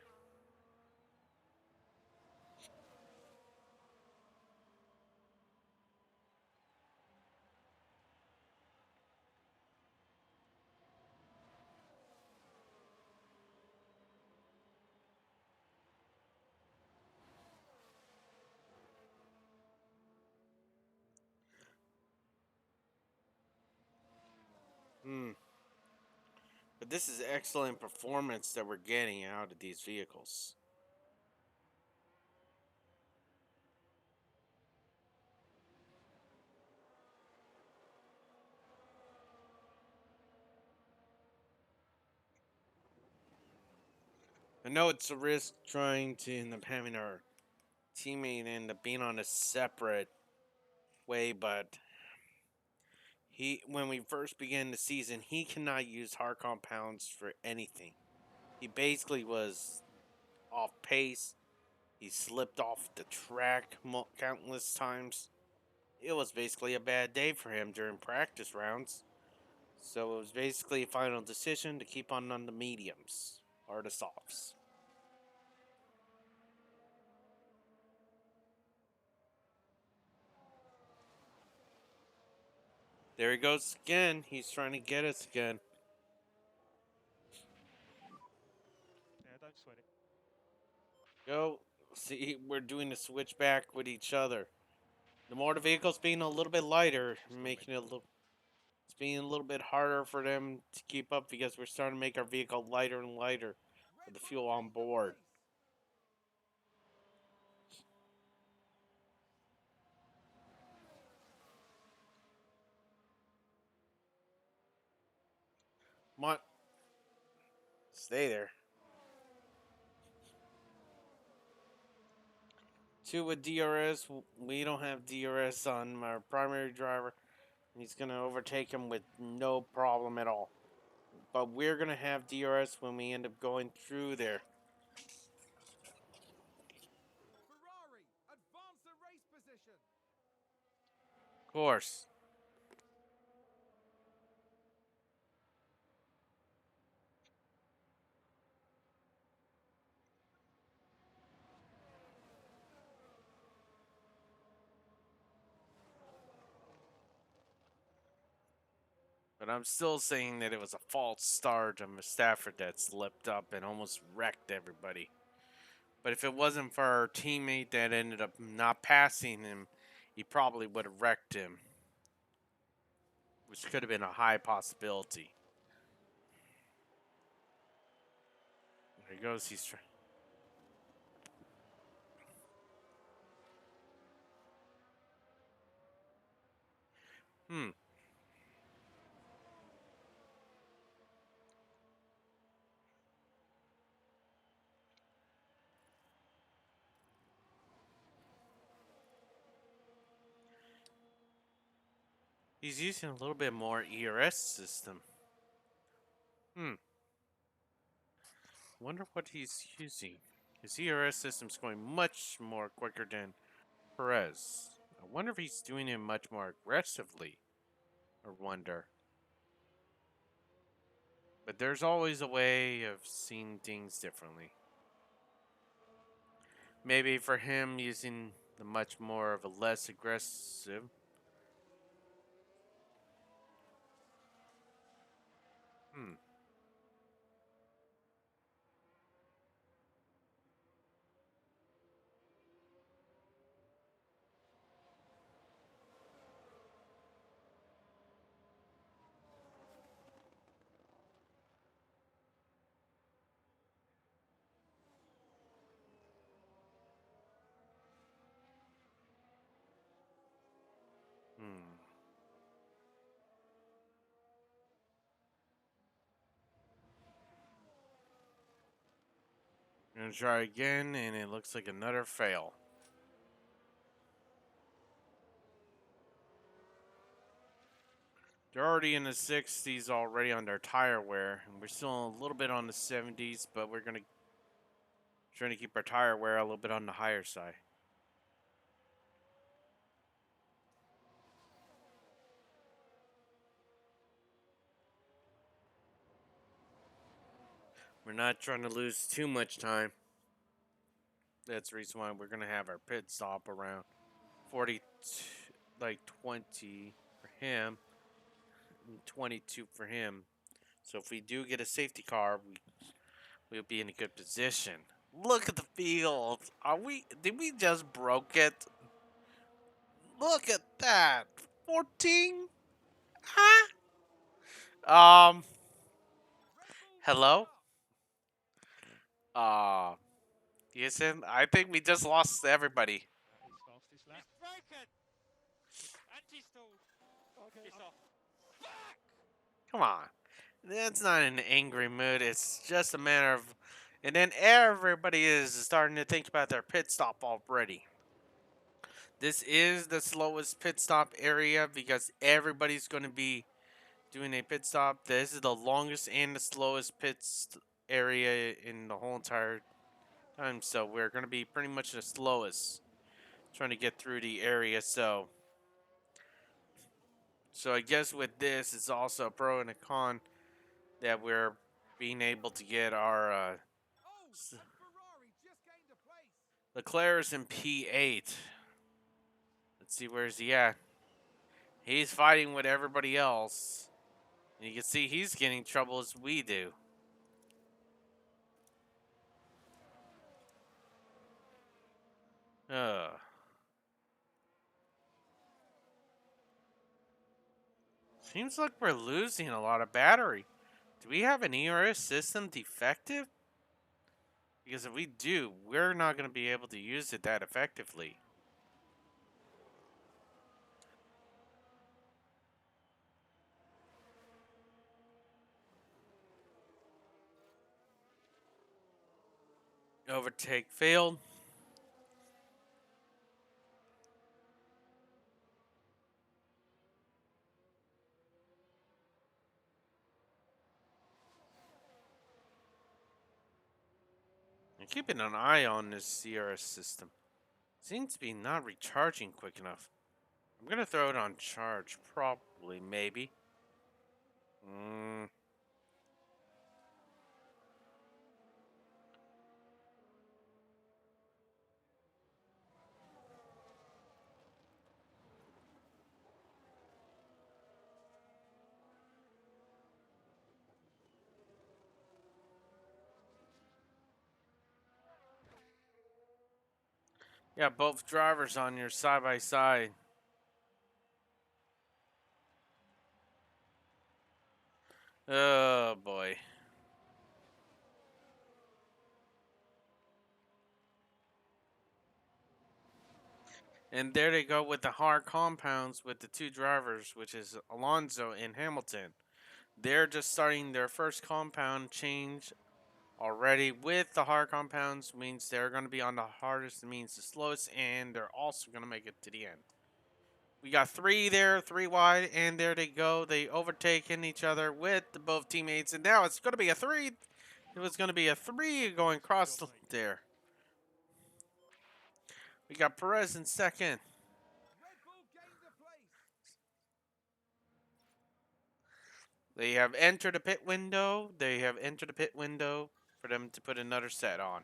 Hmm. But this is excellent performance that we're getting out of these vehicles. I know it's a risk trying to end up having our teammate end up being on a separate way, but when we first began the season, he cannot use hard compounds for anything. He basically was off pace. He slipped off the track countless times. It was basically a bad day for him during practice rounds. So it was basically a final decision to keep on the mediums or the softs. There he goes again. He's trying to get us again. Yeah, don't sweat it. Go. See, we're doing a switchback with each other. The more the vehicle's being a little bit lighter, making it a little. It's being a little bit harder for them to keep up because we're starting to make our vehicle lighter and lighter with Red the Bull fuel on lead the board. pace. What? Stay there. Two with DRS. We don't have DRS on our primary driver. He's going to overtake him with no problem at all. But we're going to have DRS when we end up going through there. Ferrari advance the race position. Of course. But I'm still saying that it was a false start on Stafford that slipped up and almost wrecked everybody. But if it wasn't for our teammate that ended up not passing him, he probably would have wrecked him, which could have been a high possibility. There he goes. He's trying. Hmm. He's using a little bit more ERS system. Hmm. Wonder what he's using. His ERS system's going much more quicker than Perez. I wonder if he's doing it much more aggressively. Or wonder. But there's always a way of seeing things differently. Maybe for him using the much more of a less aggressive. Hmm. Hmm. Gonna try again, and it looks like another fail. They're already in the 60s already on their tire wear, and we're still a little bit on the 70s, but we're gonna trying to keep our tire wear a little bit on the higher side. We're not trying to lose too much time. That's the reason why we're gonna have our pit stop around 40, like 20 for him, and 22 for him. So if we do get a safety car, we'll be in a good position. Look at the field. Are we? Did we just broke it? Look at that. 14. Huh? Red Bull lead the Hello. pack. Uh, Jason. I think we just lost everybody. His fastest lap. It's broken! Anti-stall! Okay. It's off. Come on. That's not an angry mood. It's just a matter of. And then everybody is starting to think about their pit stop already. This is the slowest pit stop area because everybody's going to be doing a pit stop. This is the longest and the slowest area in the whole entire time. So we're going to be pretty much the slowest trying to get through the area. So I guess with this, it's also a pro and a con that we're being able to get our Oh, and Ferrari just gained a place. Leclerc's in P8. Let's see where's he at. He's fighting with everybody else. And you can see he's getting trouble as we do. Ugh. Seems like we're losing a lot of battery. Do we have an ERS system defective? Because if we do, we're not going to be able to use it that effectively. Overtake failed. I'm keeping an eye on this CRS system. Seems to be not recharging quick enough. I'm gonna throw it on charge, probably, maybe. Yeah, both drivers on your side by side. Oh boy. And there they go with the hard compounds with the two drivers, which is Alonso and Hamilton. They're just starting their first compound change already with the hard compounds, means they're going to be on the hardest, means the slowest, and they're also going to make it to the end. We got three there, three wide, and there they go. They overtaken each other with the both teammates, and now it's going to be a three. It was going to be a three going across there. We got Perez in second. Red Bull gained a place. They have entered the pit window. They have entered the pit window for them to put another set on.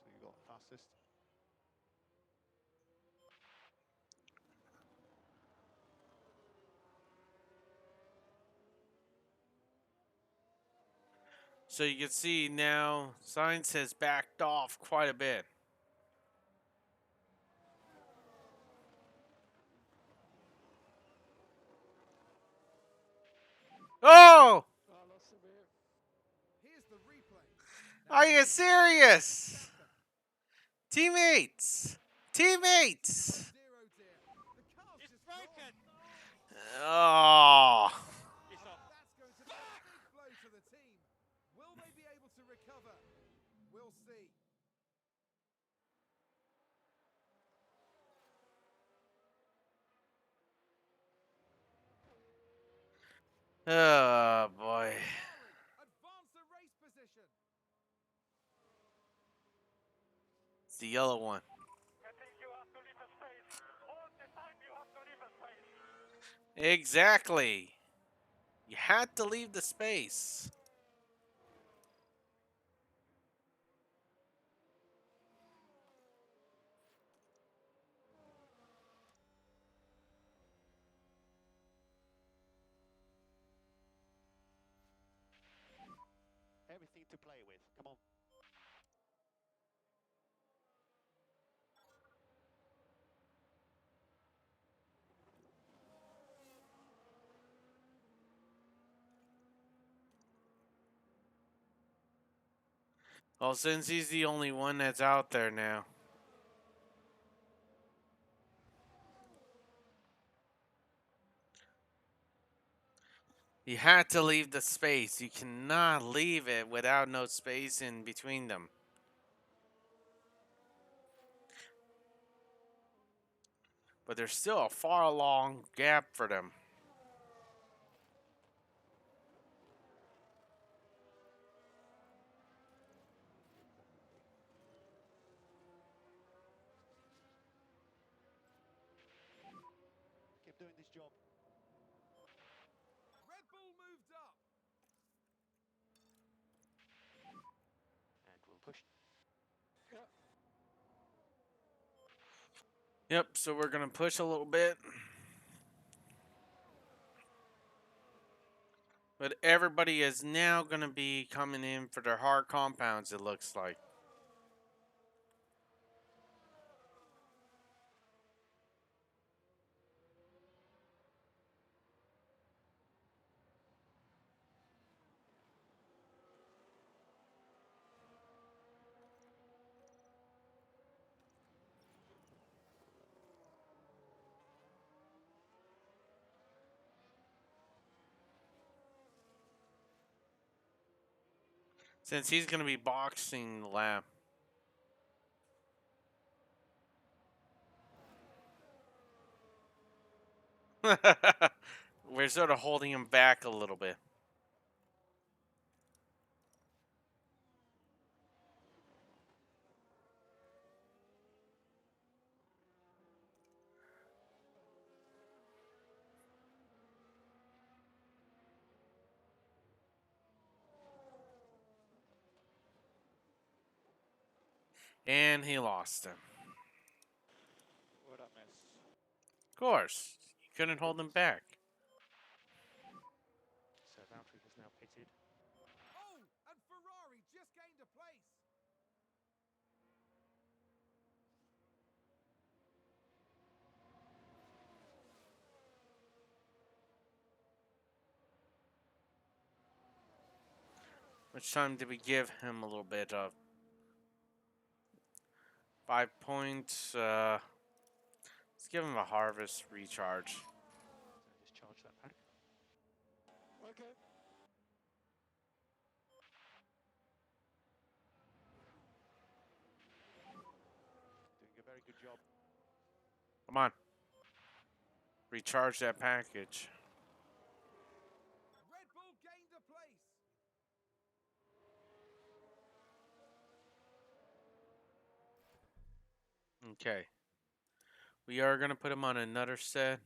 So you got fastest. So you can see now Sainz has backed off quite a bit. Oh! Here's the replay. Are you serious? Teammates! Teammates! Zero dear. The car's It's just broken. Oh. It's off. That's going to be a big blow to the team. Will they be able to recover? We'll see. Oh boy. Advance the race position. It's the yellow one. I think you have to leave a space. All the time you have to leave a space. Exactly. You had to leave the space. Everything to play with. Come on. Well, since he's the only one that's out there now. You had to leave the space. You cannot leave it without no space in between them. But there's still a far long gap for them. Keep doing this job. Red Bull moved up. And we'll push. Yep, so we're going to push a little bit. But everybody is now going to be coming in for their hard compounds, it looks like. Since he's going to be boxing the lap. We're sort of holding him back a little bit. And he lost him. What a mess. Of course. You couldn't hold him back. So Valtteri has now pitted. Oh, and Ferrari just gained a place. Which time did we give him a little bit of? 5 points. Let's give him a harvest recharge. So discharge that pack. Okay. Doing a very good job. Come on. Recharge that package. Red Bull gained a place. Okay. We are going to put him on another set.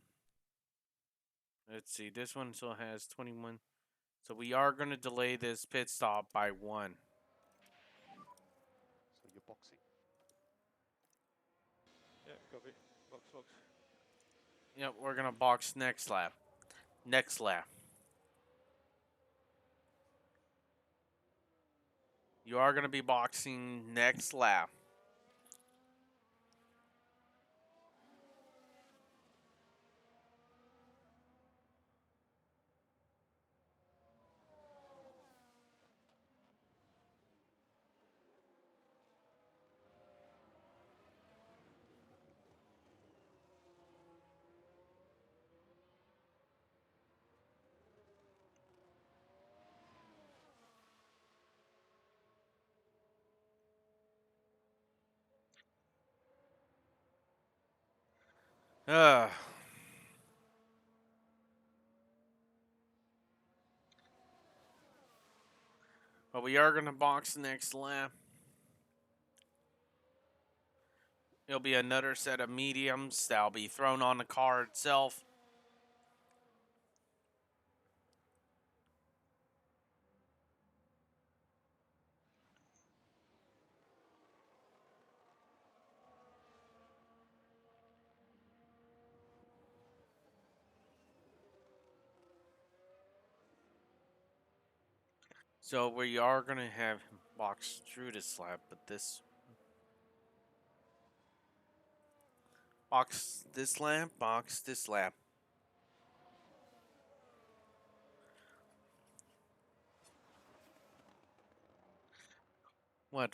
Let's see. This one still has 21. So we are going to delay this pit stop by 1. So you're boxing. Yeah, copy. Box, box. Yep, we're going to box next lap. Next lap. You are going to be boxing next lap. Ugh. But we are going to box next lap. It'll be another set of mediums that'll be thrown on the car itself. So we are going to have him box through this lap, but this... Box this lap, box this lap. What?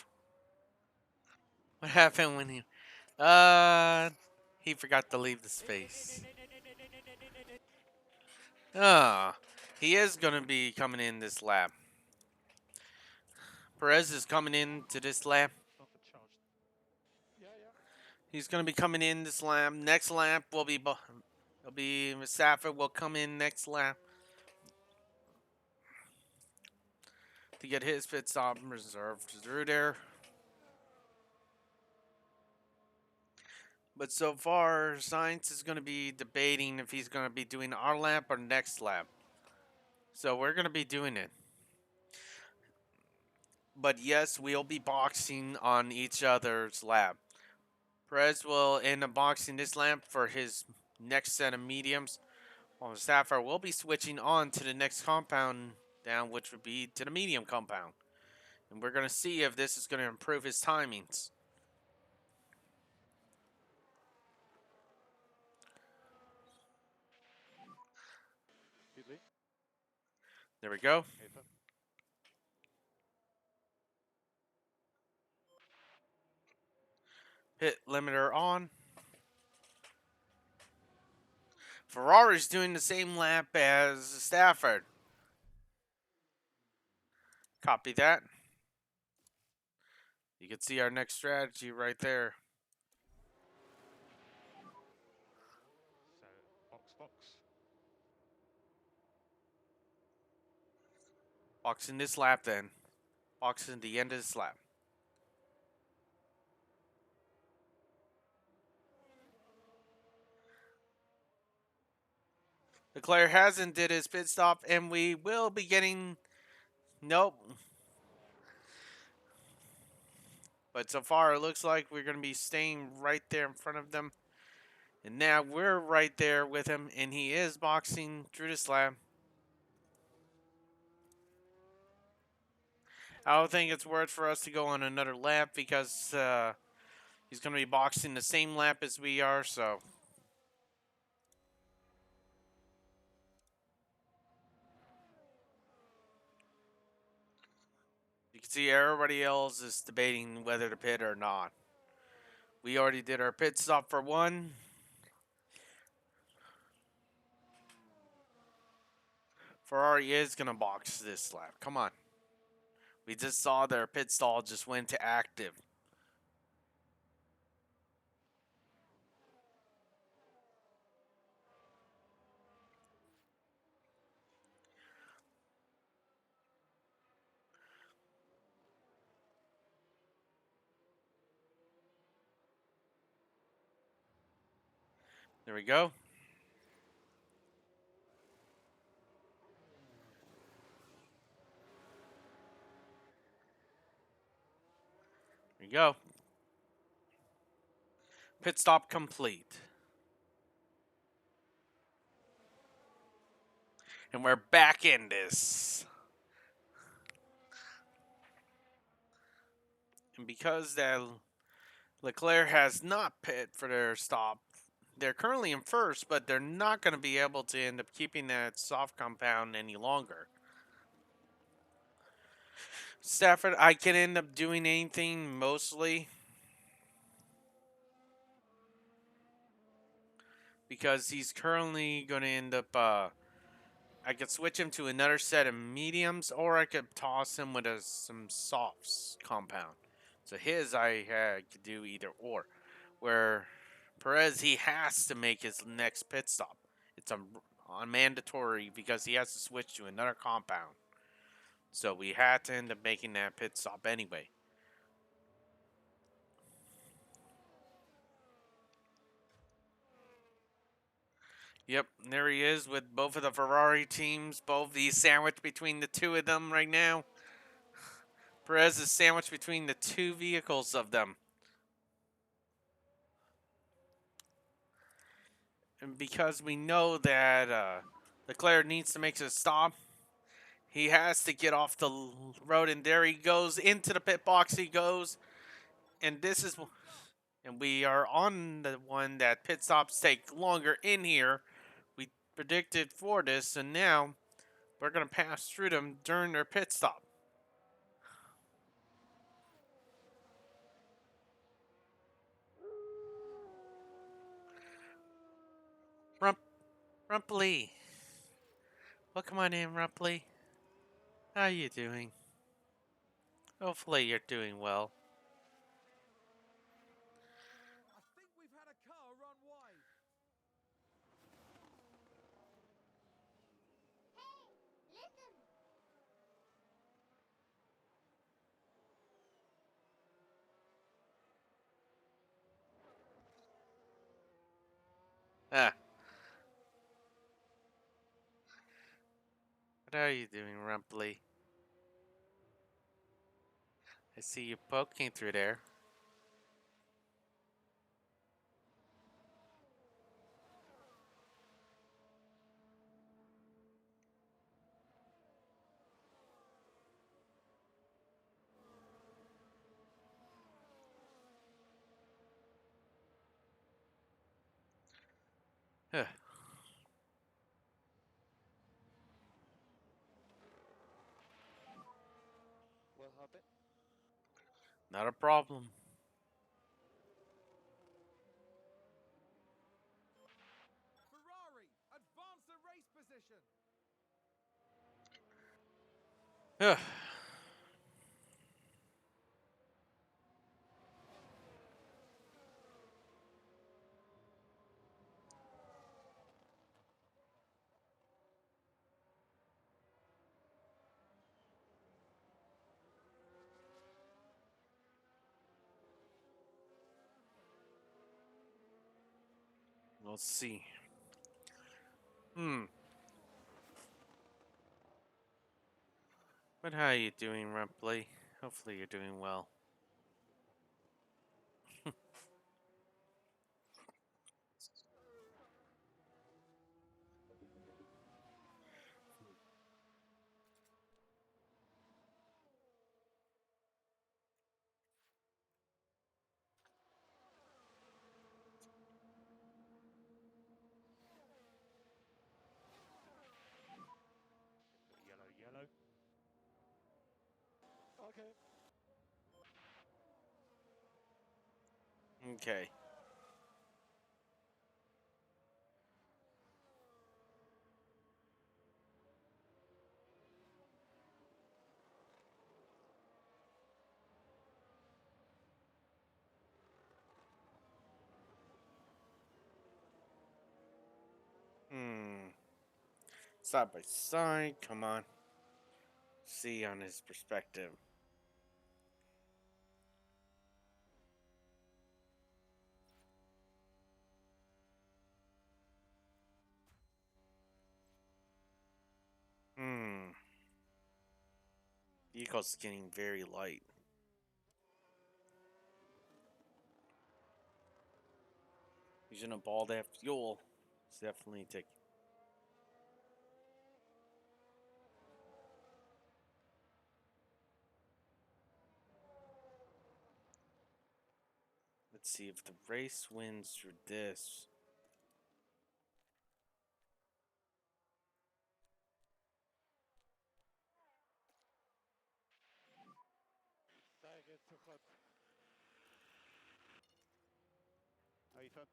What happened when he... He forgot to leave the space. Ah, he is going to be coming in this lap. Perez is coming in to this lap. Not the charge. Yeah, yeah. He's going to be coming in this lap. Next lap will be... It'll be... Mustafa will come in next lap. To get his pit stop reserved through there. But so far, Science is going to be debating if he's going to be doing our lap or next lap. So we're going to be doing it. But yes, we'll be boxing on each other's lap. Perez will end up boxing this lap for his next set of mediums, while Stafford will be switching on to the next compound down, which would be to the medium compound. And we're going to see if this is going to improve his timings. Excuse me. There we go. Yes, sir. Pit limiter on. Ferrari's doing the same lap as Stafford. Copy that. You can see our next strategy right there. So, box. Boxing this lap then. Boxing the end of this lap. Leclerc hasn't did his pit stop, and we will be getting... Nope. But so far, it looks like we're going to be staying right there in front of them. And now we're right there with him, and he is boxing through this lap. I don't think it's worth for us to go on another lap because he's going to be boxing the same lap as we are, so... You can see everybody else is debating whether to pit or not. We already did our pit stop for one. Ferrari is going to box this lap. Come on. We just saw their pit stall just went to active. There we go. There we go. Pit stop complete. And we're back in this. And because that Leclerc has not pit for their stop, they're currently in first, but they're not going to be able to end up keeping that soft compound any longer. Stafford, I can end up doing anything mostly because he's currently going to end up. I could switch him to another set of mediums, or I could toss him with some softs compound. So his I could do either or. Where Perez, he has to make his next pit stop. It's a mandatory because he has to switch to another compound. So we had to end up making that pit stop anyway. Yep, there he is with both of the Ferrari teams. Both these sandwiched between the two of them right now. Perez is sandwiched between the two vehicles of them. And because we know that Leclerc needs to make a stop, he has to get off the road, and there he goes into the pit box. He goes, and and we are on the one that pit stops take longer in here. We predicted for this, and now we're gonna pass through them during their pit stop. Rumpley, welcome on in, Rumpley. How you doing? Hopefully you're doing well. I think we've had a car run wide. Ah, what are you doing, Rumpley? I see you poking through there. Well, Hobbit. Not a problem. Ferrari advance the race position. We'll see. Hmm. But how you doing, Rumpley? Hopefully you're doing well. Yellow, yellow. Okay. Okay. Hmm. Side by side. Come on. See on his perspective. Hmm. Vehicle's getting very light. Using a ball to have fuel. It's definitely taking. Let's see if the race wins through this. Over.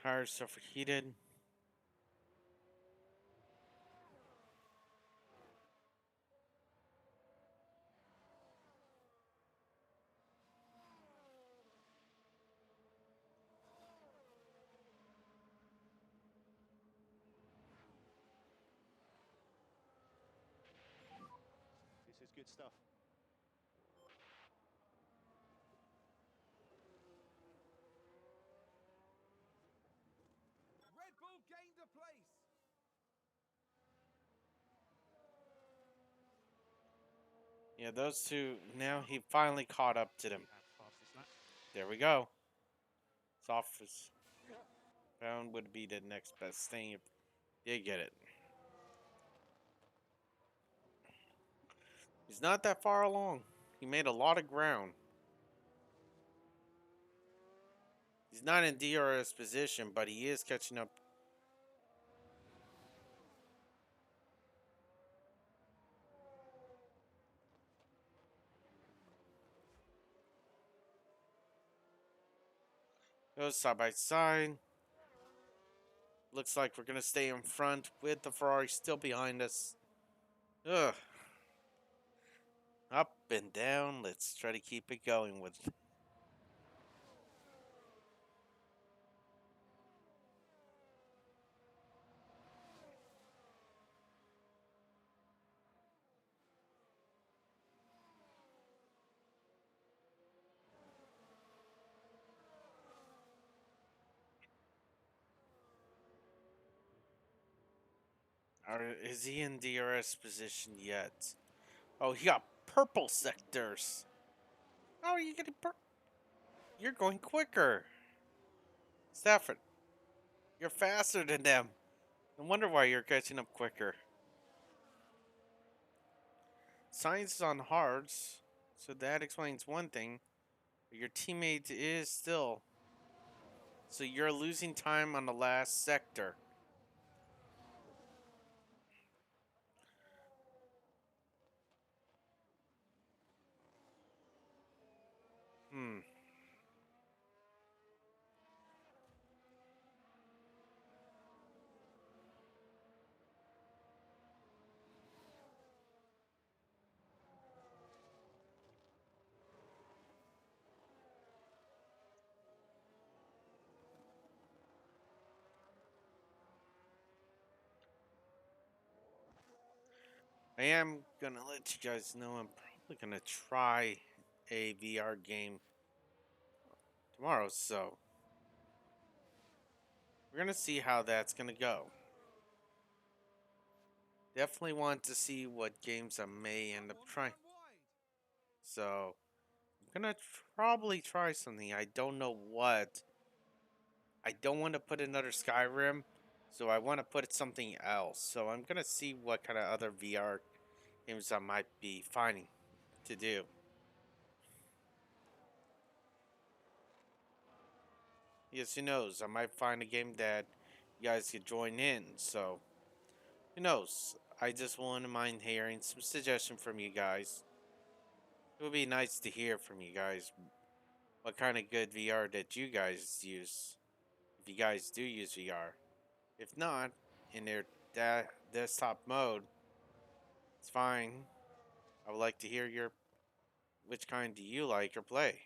Tires overheated. This is good stuff. Red Bull gained a place. Yeah, those two. Now he finally caught up to them. We have fastest lap. There we go. Soft found would be the next best thing if you get it. He's not that far along. He made a lot of ground. He's not in DRS position, but he is catching up. Goes side by side. Looks like we're gonna stay in front with the Ferrari still behind us. Ugh. Up and down. Let's try to keep it going with. Is he in DRS position yet? Oh, he got purple sectors. How are you getting You're going quicker. Stafford, you're faster than them. No wonder why you're catching up quicker. Science is on hards, so that explains one thing. Your teammate is still. So you're losing time on the last sector. Hmm. I am gonna let you guys know I'm probably gonna try a VR game tomorrow, so we're gonna see how that's gonna go. Definitely want to see what games I may end up trying. So I'm gonna probably try something. I don't know what. I don't want to put another Skyrim, so I want to put something else. So I'm gonna see what kind of other VR games I might be finding to do. Yes, who knows? I might find a game that you guys could join in. So who knows? I just wouldn't mind hearing some suggestion from you guys. It would be nice to hear from you guys what kind of good VR that you guys use. If you guys do use VR. If not, in their desktop mode, it's fine. I would like to hear your which kind do you like or play?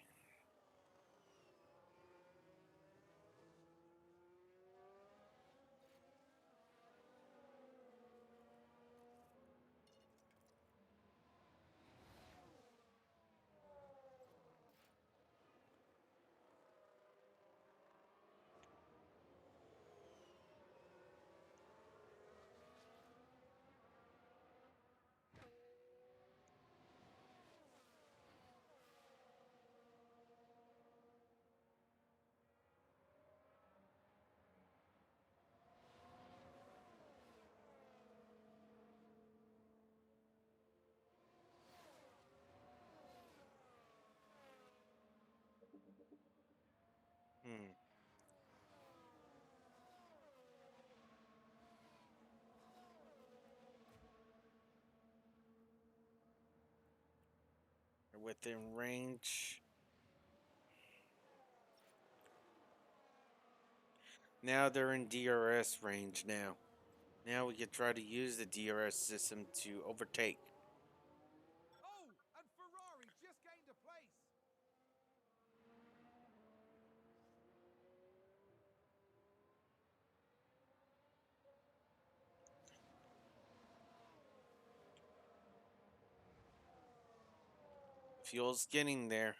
Hmm. Within range. Now they're in DRS range now. Now we can try to use the DRS system to overtake. Oh, and Ferrari just gained a place. Fuel's getting there.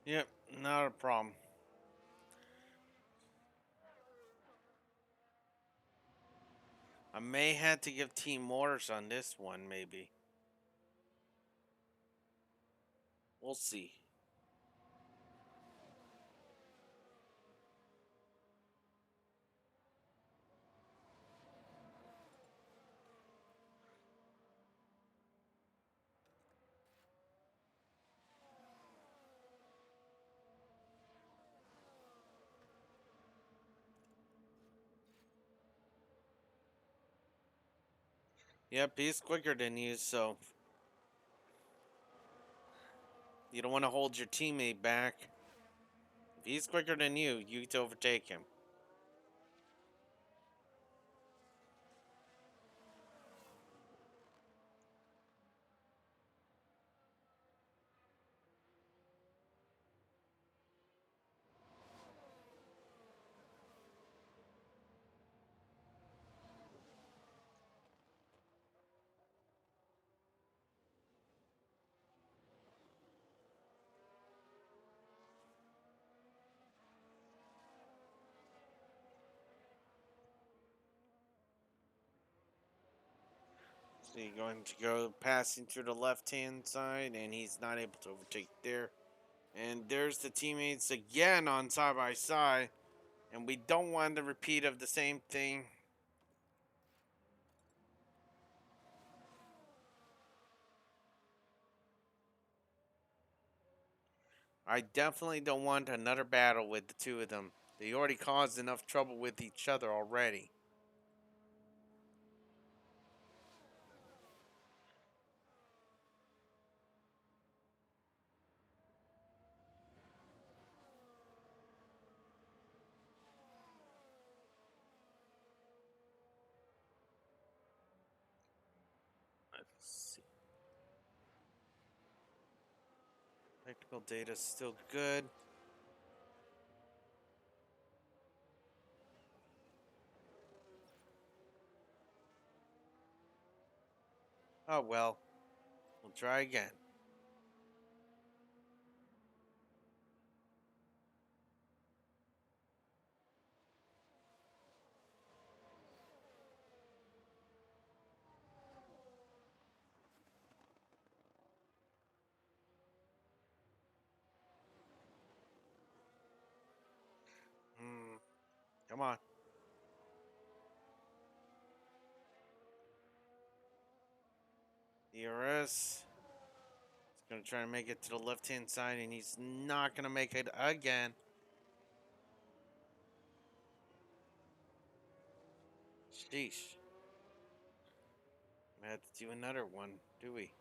Yep, not a problem. I may have to give team orders on this one, maybe. We'll see. Yep, he's quicker than you, so you don't want to hold your teammate back. If he's quicker than you get to overtake him. So you're going to go passing through the left-hand side, and he's not able to overtake there. And there's the teammates again on side by side. And we don't want the repeat of the same thing. I definitely don't want another battle with the two of them. They already caused enough trouble with each other already. Let's see. Technical data still good. Oh well. We'll try again. Hmm. Come on. ERS. He's gonna try to make it to the left hand side, and he's not gonna make it again. Sheesh. We have to do another one, do we?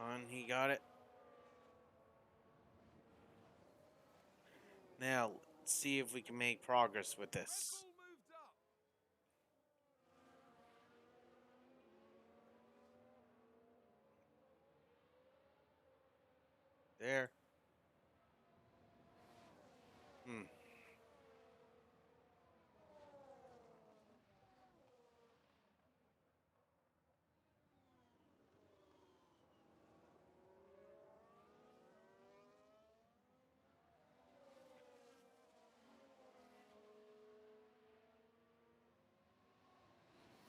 On, he got it. Now, let's see if we can make progress with Red this. Bull moved up. There. Hmm.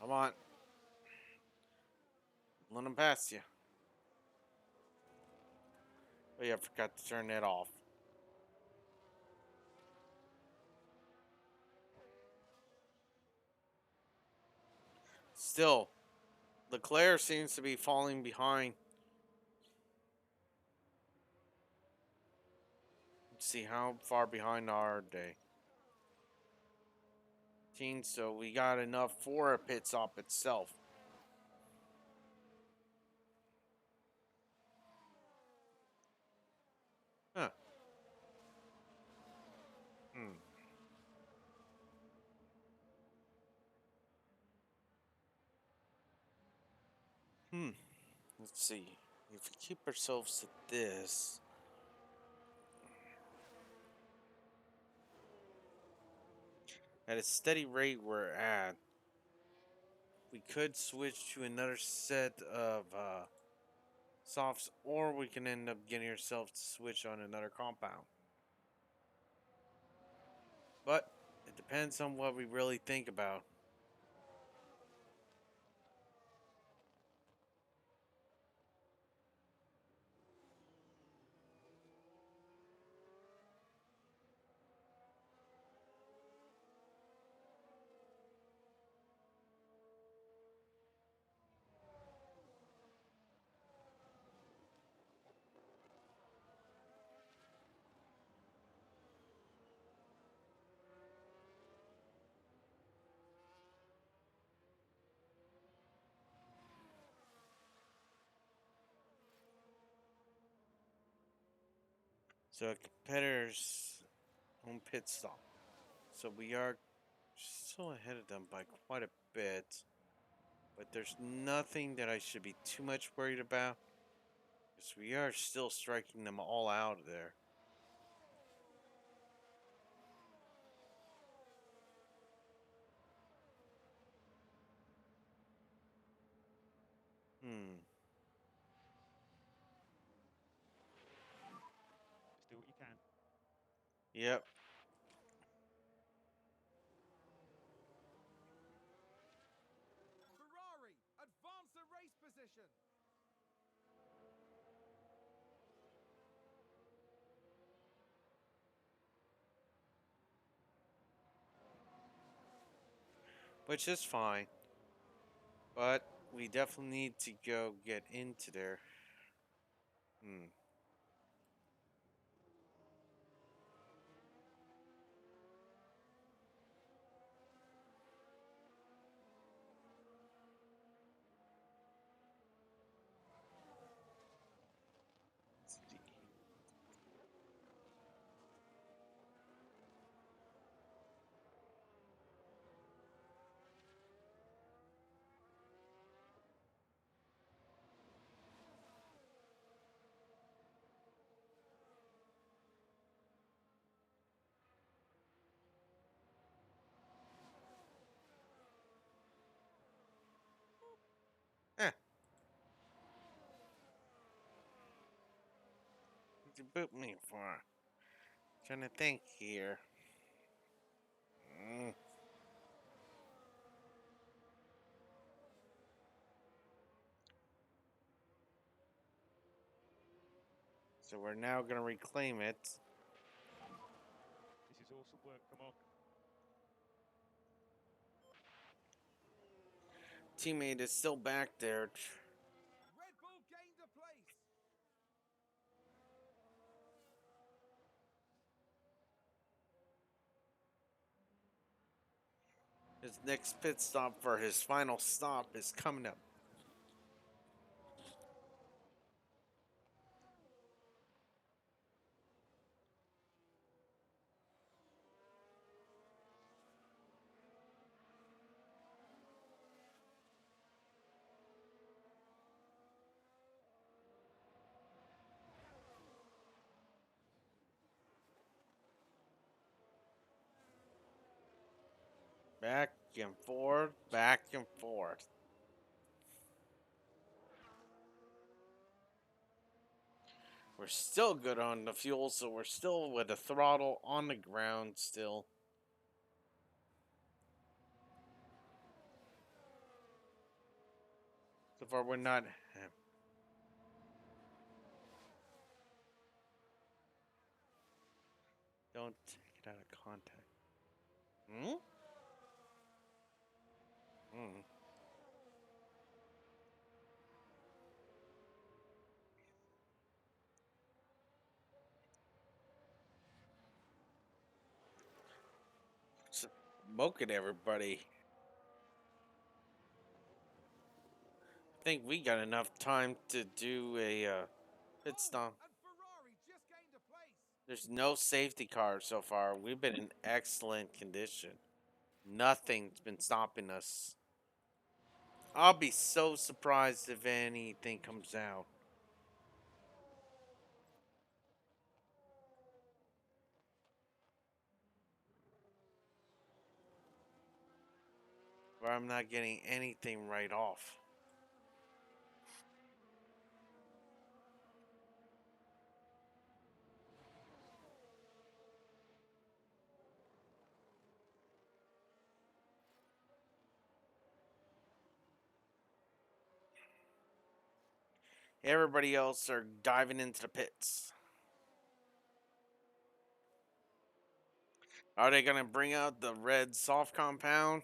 Come on. Let him pass you. Oh yeah, I forgot to turn that off. Still, Leclerc seems to be falling behind. Let's see how far behind are they. So we got enough for a pit stop itself. Huh. Hmm. Hmm. Let's see. If we keep ourselves to this, at a steady rate we're at, we could switch to another set of softs, or we can end up getting ourselves to switch on another compound. But it depends on what we really think about. So a competitor's own pit stop. So we are still ahead of them by quite a bit. But there's nothing that I should be too much worried about. Because we are still striking them all out of there. Hmm. Just do what you can. Yep. Ferrari advance the race position. Which is fine. But we definitely need to go get into there. Hmm. Let's see. Eh. What'd you boot me for? Trying to think here. Mm. So we're now going to reclaim it. This is awesome work. Come on. Teammate is still back there. Red Bull gained a place. His next pit stop for his final stop is coming up. Back and forth, back and forth. We're still good on the fuel, so we're still with the throttle on the ground still. So far, we're not. Don't take it out of context. Hmm? Hmm. Smoking everybody. I think we got enough time to do a pit stop. And Ferrari just gained a place. There's no safety car so far. We've been in excellent condition. Nothing's been stopping us. I'll be so surprised if anything comes out. Where I'm not getting anything right off. Everybody else are diving into the pits. Are they gonna bring out the red soft compound?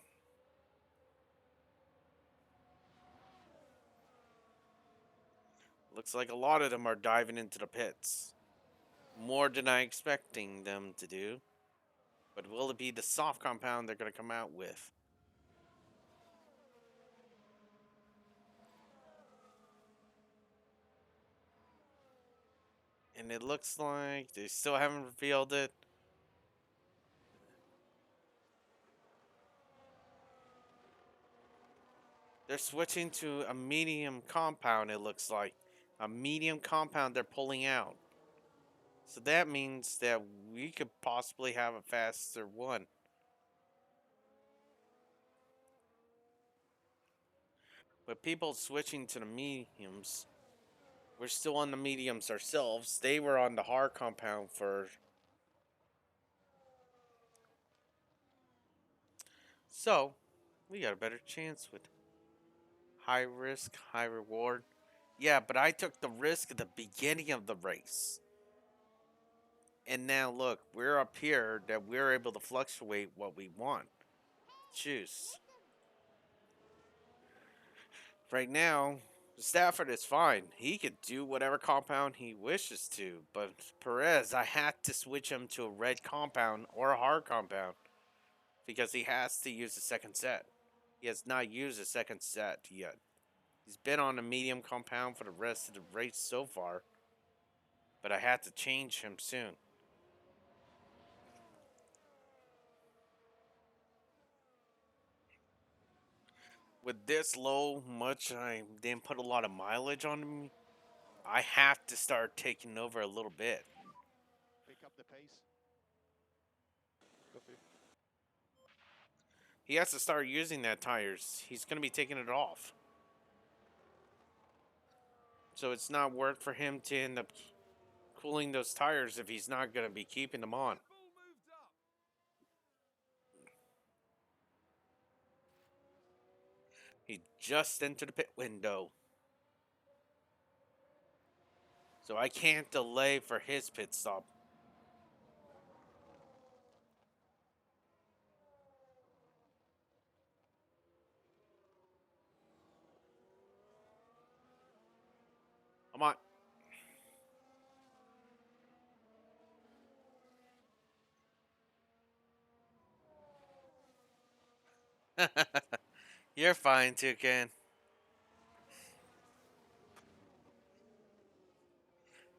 Looks like a lot of them are diving into the pits. More than I expecting them to do. But will it be the soft compound they're gonna come out with? And it looks like they still haven't revealed it. They're switching to a medium compound, it looks like. A medium compound they're pulling out. So that means that we could possibly have a faster one. With people switching to the mediums, we're still on the mediums ourselves. They were on the hard compound for. So, we got a better chance with high risk, high reward. Yeah, but I took the risk at the beginning of the race. And now look, we're up here that we're able to fluctuate what we want. Choose. Right now, Stafford is fine. He could do whatever compound he wishes to, but Perez, I had to switch him to a red compound or a hard compound because he has to use the second set. He has not used the second set yet. He's been on a medium compound for the rest of the race so far, but I had to change him soon. With this low much, I didn't put a lot of mileage on him. I have to start taking over a little bit. Pick up the pace. Copy. He has to start using that tires. He's going to be taking it off. So it's not worth for him to end up cooling those tires if he's not going to be keeping them on. Red Bull moved up. He just entered the pit window. So I can't delay for his pit stop. Come on. You're fine, Toucan.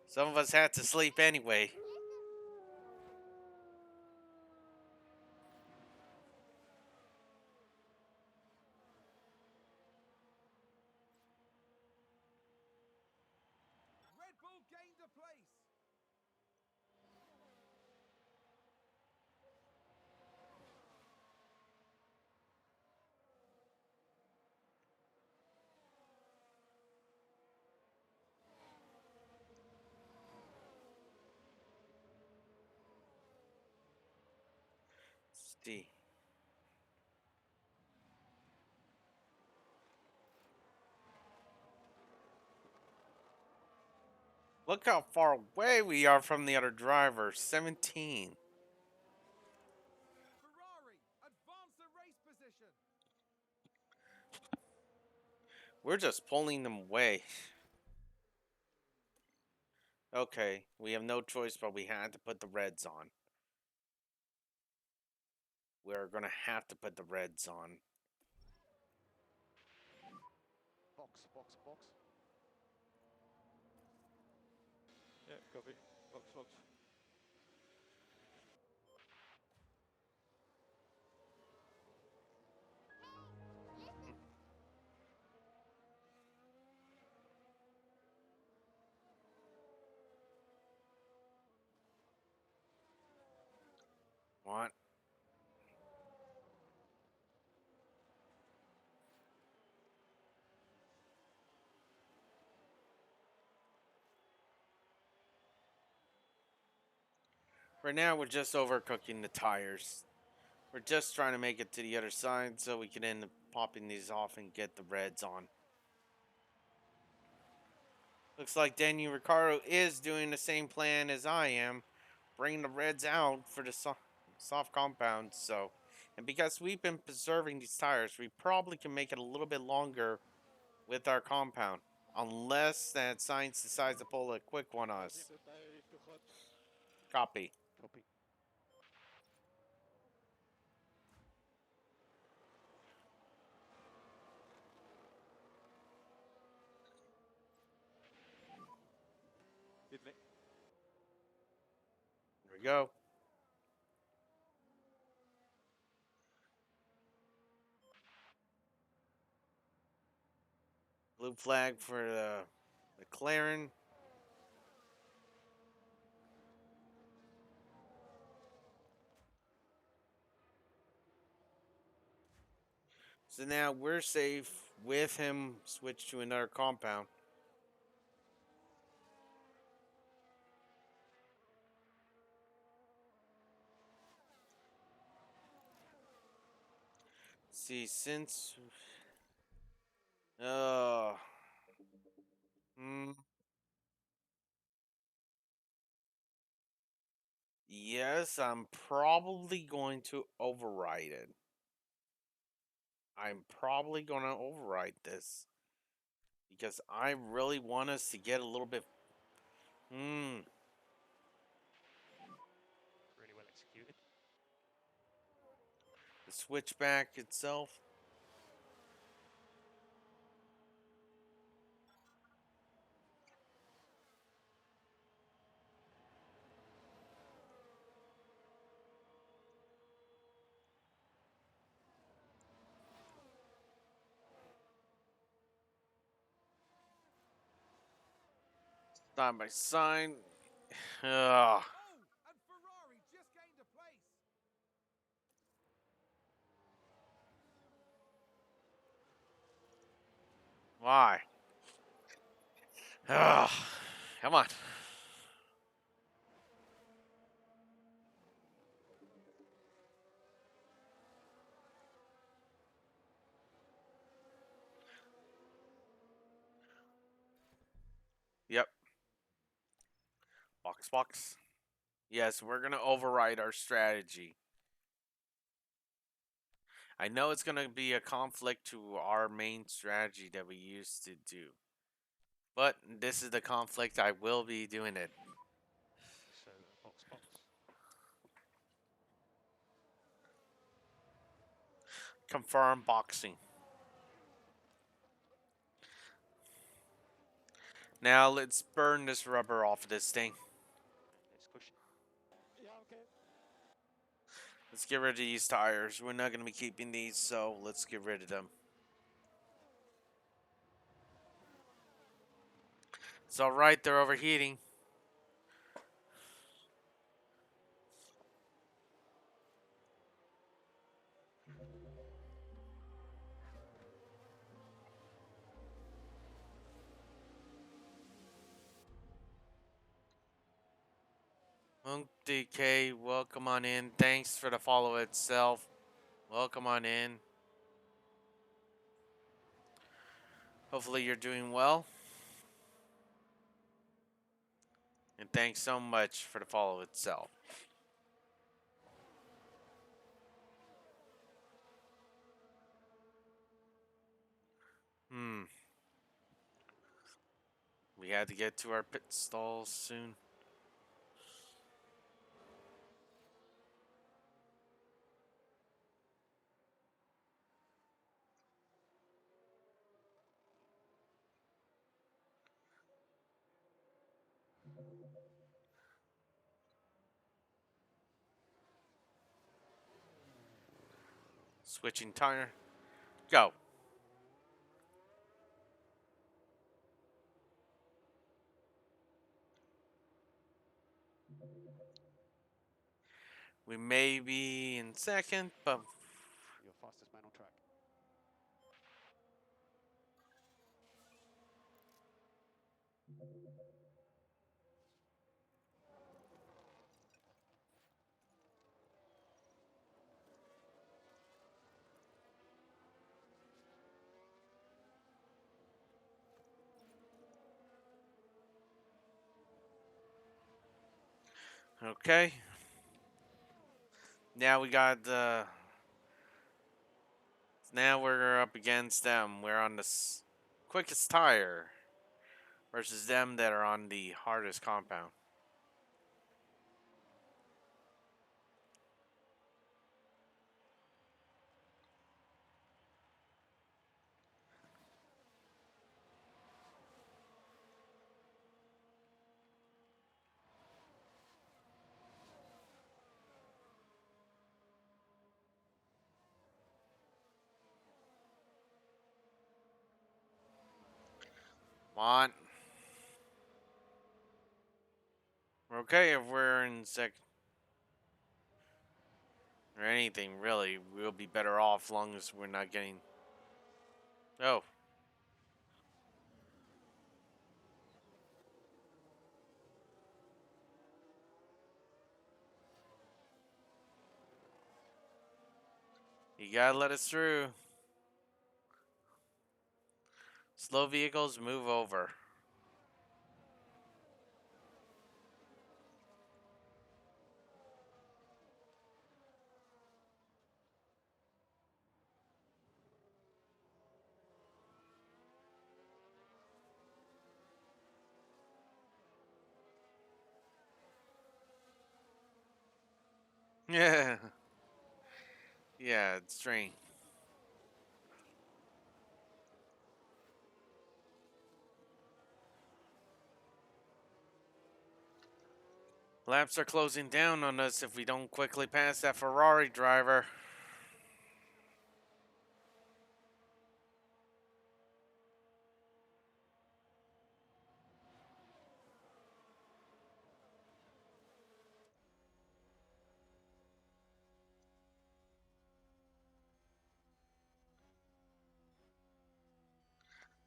Some of us had to sleep anyway. Red Bull gained a place. See. Look how far away we are from the other driver. 17. Ferrari advance the race position. We're just pulling them away. Okay, we have no choice, but we had to put the reds on. We're gonna have to put the reds on. Box, box, box. Yeah, copy. Box, box. What? Right now, we're just overcooking the tires. We're just trying to make it to the other side so we can end up popping these off and get the reds on. Looks like Daniel Ricciardo is doing the same plan as I am, bringing the reds out for the soft compound. So, and because we've been preserving these tires, we probably can make it a little bit longer with our compound, unless that science decides to pull a quick one on us. The tire is too hot. Copy. Copy. Hit me. Here we go. Blue flag for the McLaren. So now we're safe with him switch to another compound. See, since uh mm, yes, I'm probably going to override it. I'm probably going to override this because I really want us to get a little bit. Hmm. Really well executed. The switchback itself. Side by side. Ugh. Oh, and Ferrari just gained a place. Why? Ugh. Come on. Yep. Box, box. Yes, we're going to override our strategy. I know it's going to be a conflict to our main strategy that we used to do. But this is the conflict. I will be doing it. So box box. Confirm boxing. Now let's burn this rubber off of this thing. Let's push it. Yeah, okay. Let's get rid of these tires. We're not going to be keeping these, so let's get rid of them. It's alright, they're overheating. Monk DK, welcome on in. Thanks for the follow itself. Welcome on in. Hopefully you're doing well. And thanks so much for the follow itself. Hmm. We had to get to our pit stalls soon. Switching tire. Go. We may be in second, but You're fastest man on track. okay. Now we got the. Now we're up against them. We're on the quickest tire versus them that are on the hardest compound. on. We're okay if we're in second. Or anything, really. We'll be better off long as we're not getting... Oh. You gotta let us through. Slow vehicles, move over. Yeah. Yeah, it's strange. Laps are closing down on us if we don't quickly pass that Ferrari driver.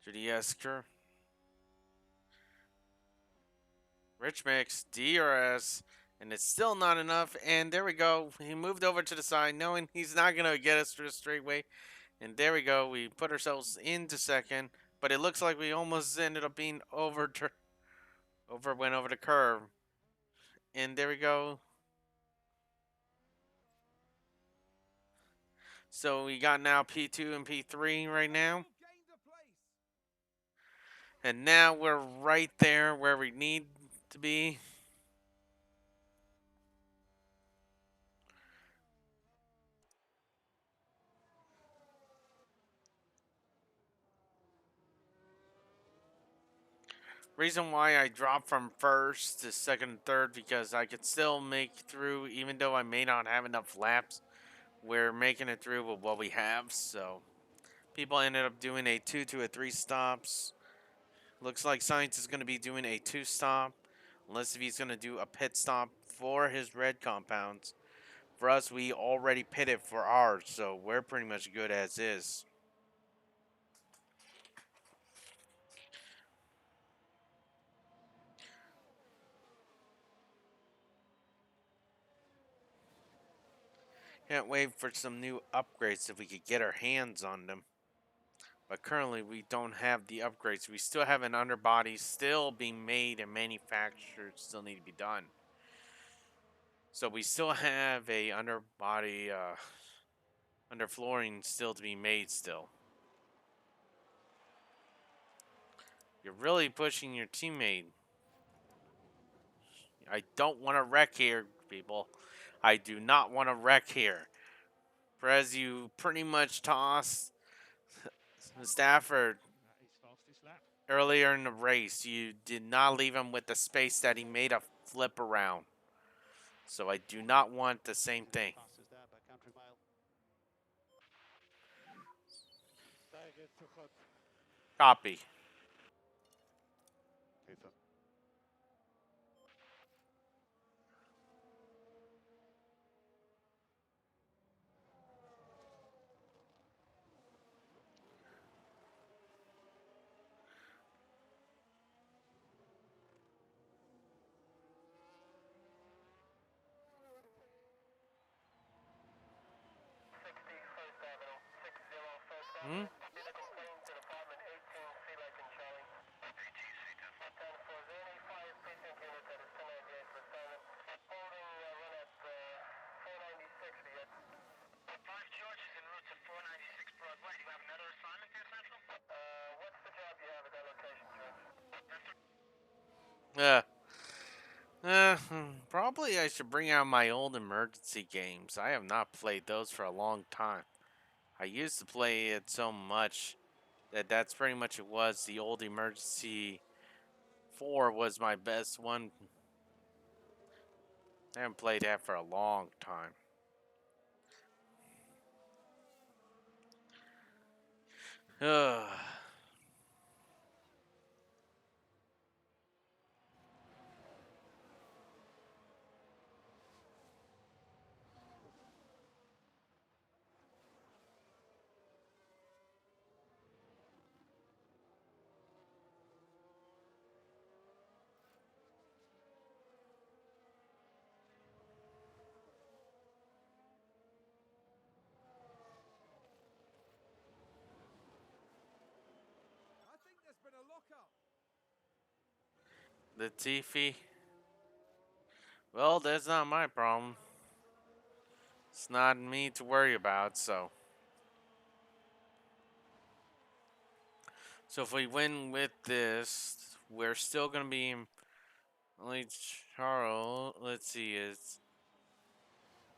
To the Esker. Rich mix, DRS, and it's still not enough. And there we go. He moved over to the side, knowing he's not going to get us to the straightaway. And there we go. We put ourselves into second, but it looks like we almost ended up being went over the curve. And there we go. So we got now P2 and P3 right now. And now we're right there where we need to be. Reason why I dropped from first to second and third because I could still make through even though I may not have enough laps. We're making it through with what we have, so people ended up doing a 2 to a 3 stops. Looks like Science is going to be doing a 2 stop unless if he's going to do a pit stop for his red compounds. For us, we already pitted for ours, so we're pretty much good as is. Can't wait for some new upgrades if we could get our hands on them. But currently, we don't have the upgrades. We still have an underbody still being made and manufactured, still need to be done. So we still have a underbody, underflooring still to be made still. You're really pushing your teammate. I don't want to wreck here, people. I do not want to wreck here. Perez, you pretty much tossed Stafford That is fastest lap. earlier in the race. You did not leave him with the space that he made a flip around. So I do not want the same thing. Passes there, but country mile. Copy. Cooper. Hmm? Uh, Probably I should bring out my old emergency games. I have not played those for a long time. I used to play it so much that that's pretty much it was. The old emergency 4 was my best one. I haven't played that for a long time. Ugh. Latifi. Well, that's not my problem. It's not me to worry about, so. So if we win with this, we're still gonna be only Charles. Let's see, is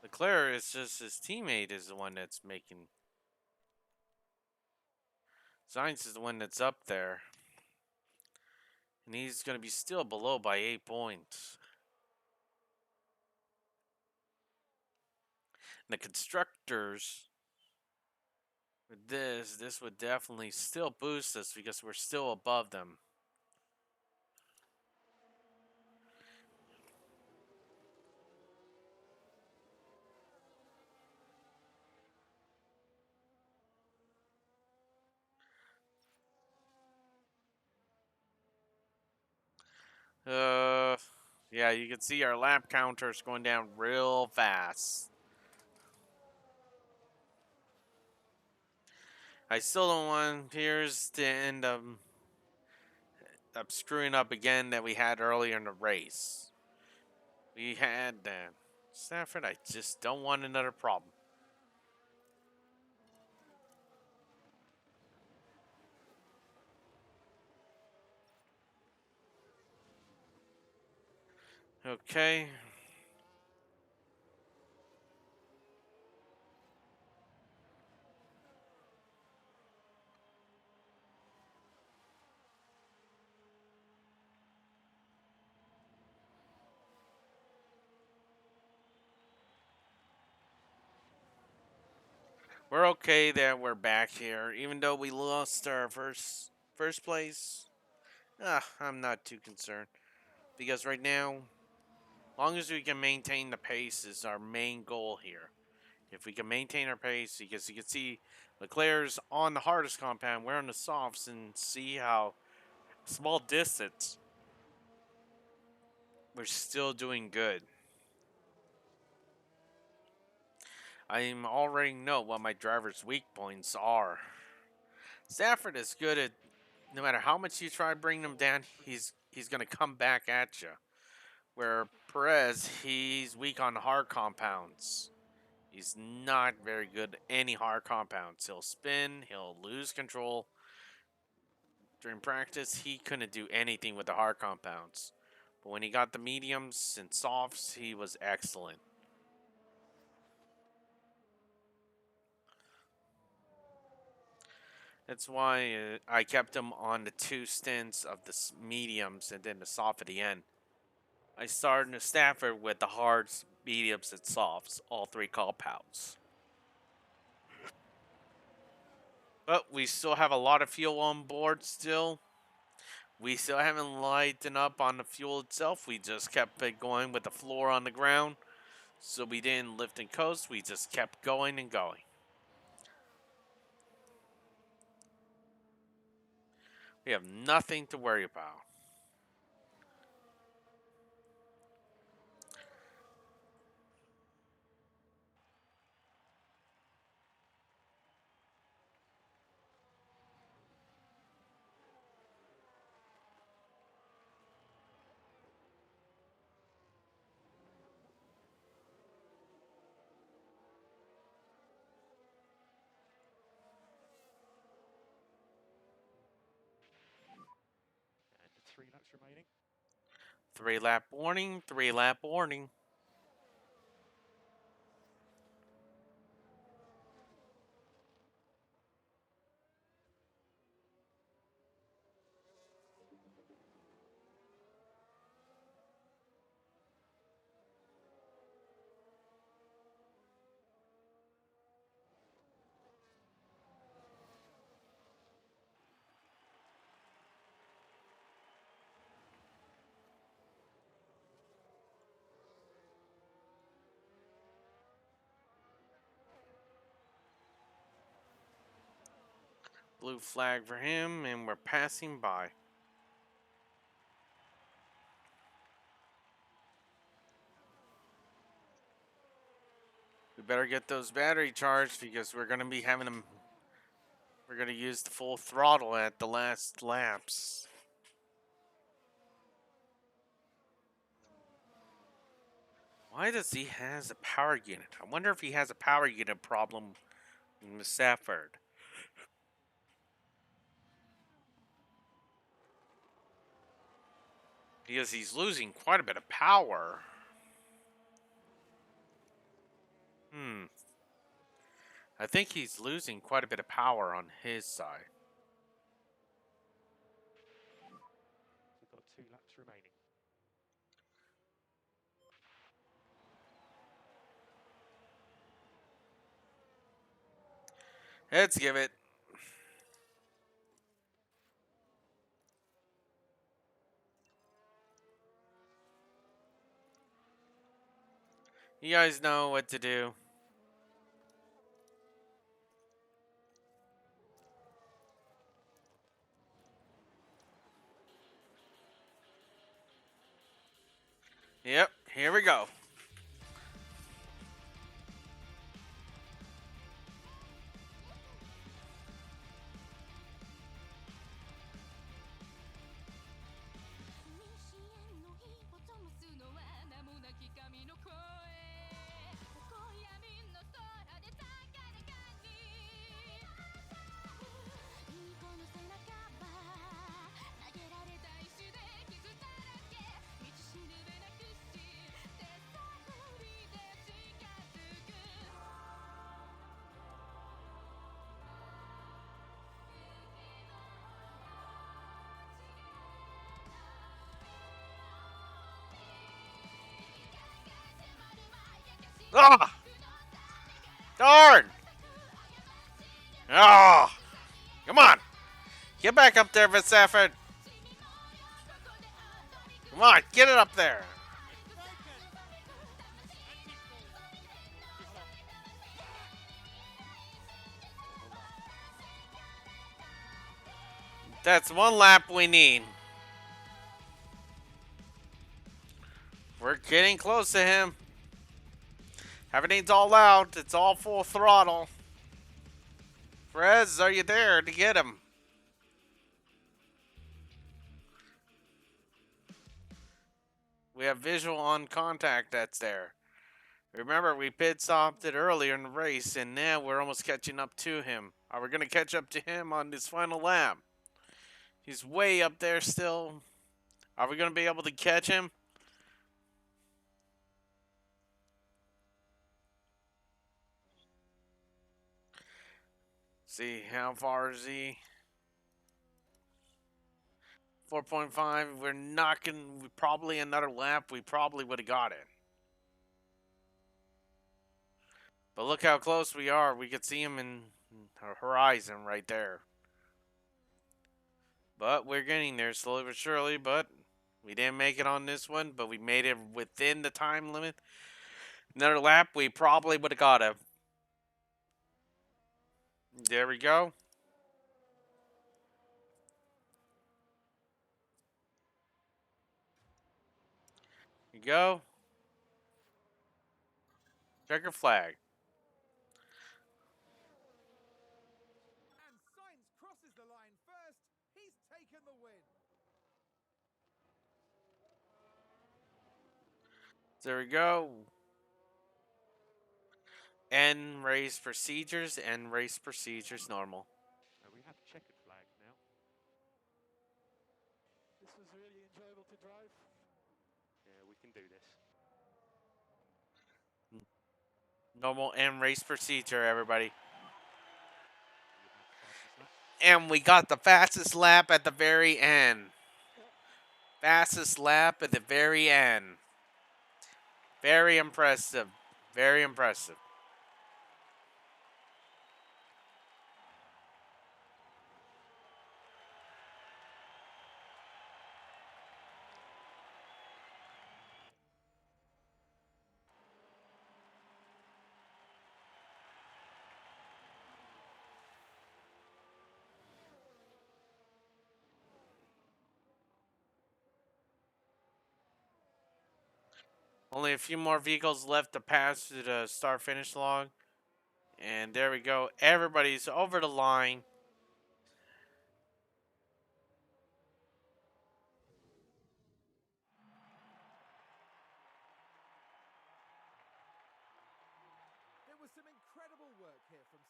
Leclerc is just his teammate is the one that's making. Sainz is the one that's up there, and he's gonna be still below by 8 points. And the constructors with this would definitely still boost us because we're still above them. Uh, yeah, you can see our lap counters going down real fast. I still don't want Piers to end up screwing up again that we had earlier in the race. We had Stafford. I just don't want another problem. Okay. We're okay that we're back here, even though we lost our first place. I'm not too concerned because right now, long as we can maintain the pace is our main goal here. If we can maintain our pace, because you can see Leclerc's on the hardest compound, we're on the softs, and see how small distance we're still doing good. I already know what my driver's weak points are. Stafford is good at no matter how much you try to bring him down, he's gonna come back at you. Where Perez, he's weak on hard compounds. He's not very good at any hard compounds. He'll spin, he'll lose control. During practice, he couldn't do anything with the hard compounds. But when he got the mediums and softs, he was excellent. That's why I kept him on the two stints of the mediums and then the soft at the end. I started in Stafford with the hards, mediums, and softs, all three compounds. But we still have a lot of fuel on board still. We still haven't lightened up on the fuel itself. We just kept it going with the floor on the ground. So we didn't lift and coast. We just kept going and going. We have nothing to worry about. And 3 laps remaining. 3 lap warning, 3 lap warning. Blue flag for him, and we're passing by. We better get those battery charged because we're going to be having them. We're going to use the full throttle at the last laps. Why does he has a power unit? I wonder if he has a power unit problem with Safford. Because he's losing quite a bit of power. I think he's losing quite a bit of power on his side. We've got 2 laps remaining. Let's give it. You guys know what to do. Yep, here we go. Ah! Darn! Ah! Come on! Get back up there, Verstappen! Come on, get it up there! It's broken. And he falls. He's off. That's one lap we need. We're getting close to him. Everything's all out. It's all full throttle. Perez, are you there to get him? We have visual on contact that's there. Remember, we pit stopped it earlier in the race, and now we're almost catching up to him. Are we going to catch up to him on this final lap? He's way up there still. Are we going to be able to catch him? See, how far is he? 4.5. We're knocking probably another lap. We probably would have got it. But look how close we are. We could see him in the horizon right there. But we're getting there slowly but surely. But we didn't make it on this one. But we made it within the time limit. Another lap, we probably would have got him. There we go. You go. Checker flag. And Sainz crosses the line first. He's taken the win. There we go. End race procedures. End race procedures normal. We have checkered flag now. This was really enjoyable to drive. Yeah, we can do this. Normal end race procedure, everybody. We have And the fastest lap. we got the fastest lap at the very end. Fastest lap at the very end. Very impressive. Very impressive. Only a few more vehicles left to pass to the start finish log. And there we go. Everybody's over the line.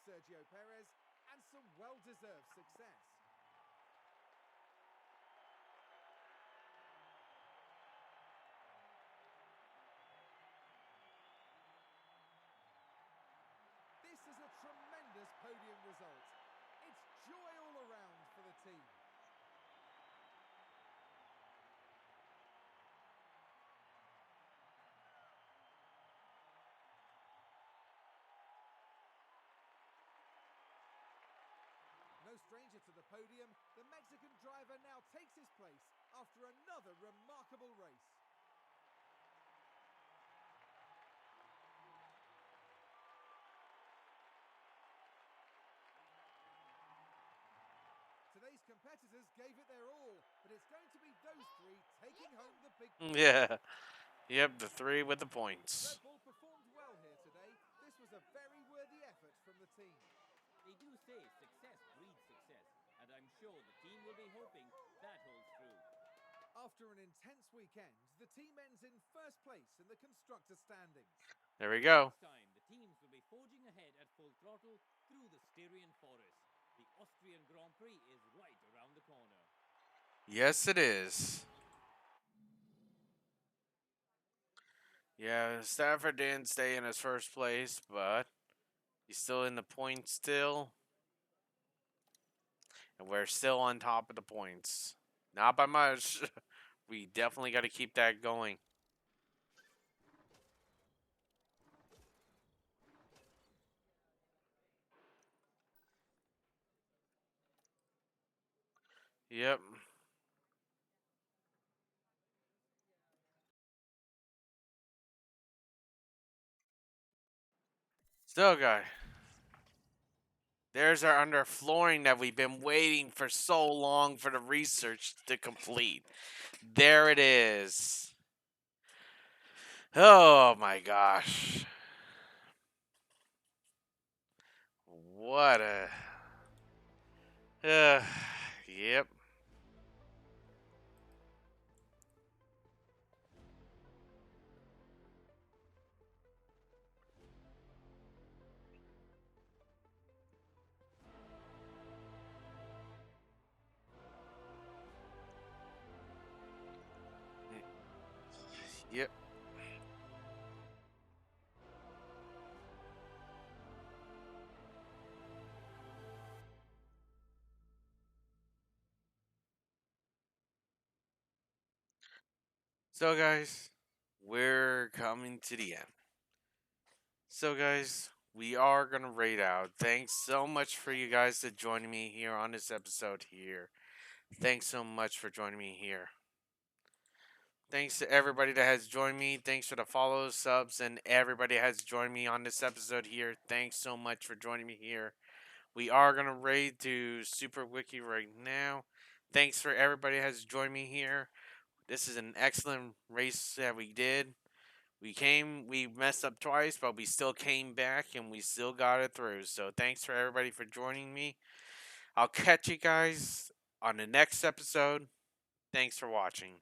Sergio Perez and some well-deserved success. This is a tremendous podium result. It's joy all around for the team. No stranger to the podium, the Mexican driver now takes his place after another remarkable race. Today's competitors gave it their all, but it's going to be those three taking home the big prize. Yeah. Yep, the three with the points. Red Bull performed well here today. This was a very worthy effort from the team. They do say success breeds success, and I'm sure the team will be hoping that holds true. After an intense weekend, the team ends in first place in the constructor standings. There we go. Next time, the teams will be forging ahead at full throttle through the Styrian forest. The Austrian Grand Prix is right around the corner. Yes, it is. Yeah, Stafford didn't stay in his first place, but he's still in the points still. And we're still on top of the points. Not by much. We definitely got to keep that going. Yep. Still, guy. There's our underflooring that we've been waiting for so long for the research to complete. There it is. Oh my gosh. What a. Yep. Yep. So, guys, we're coming to the end. So, guys, we are going to rate out. Thanks so much for you guys to joining me here on this episode here. Thanks so much for joining me here. Thanks to everybody that has joined me. Thanks for the follows, subs, and everybody has joined me on this episode here. Thanks so much for joining me here. We are going to raid to Super Wiki right now. Thanks for everybody that has joined me here. This is an excellent race that we did. We messed up twice, but we still came back and we still got it through. So thanks for everybody for joining me. I'll catch you guys on the next episode. Thanks for watching.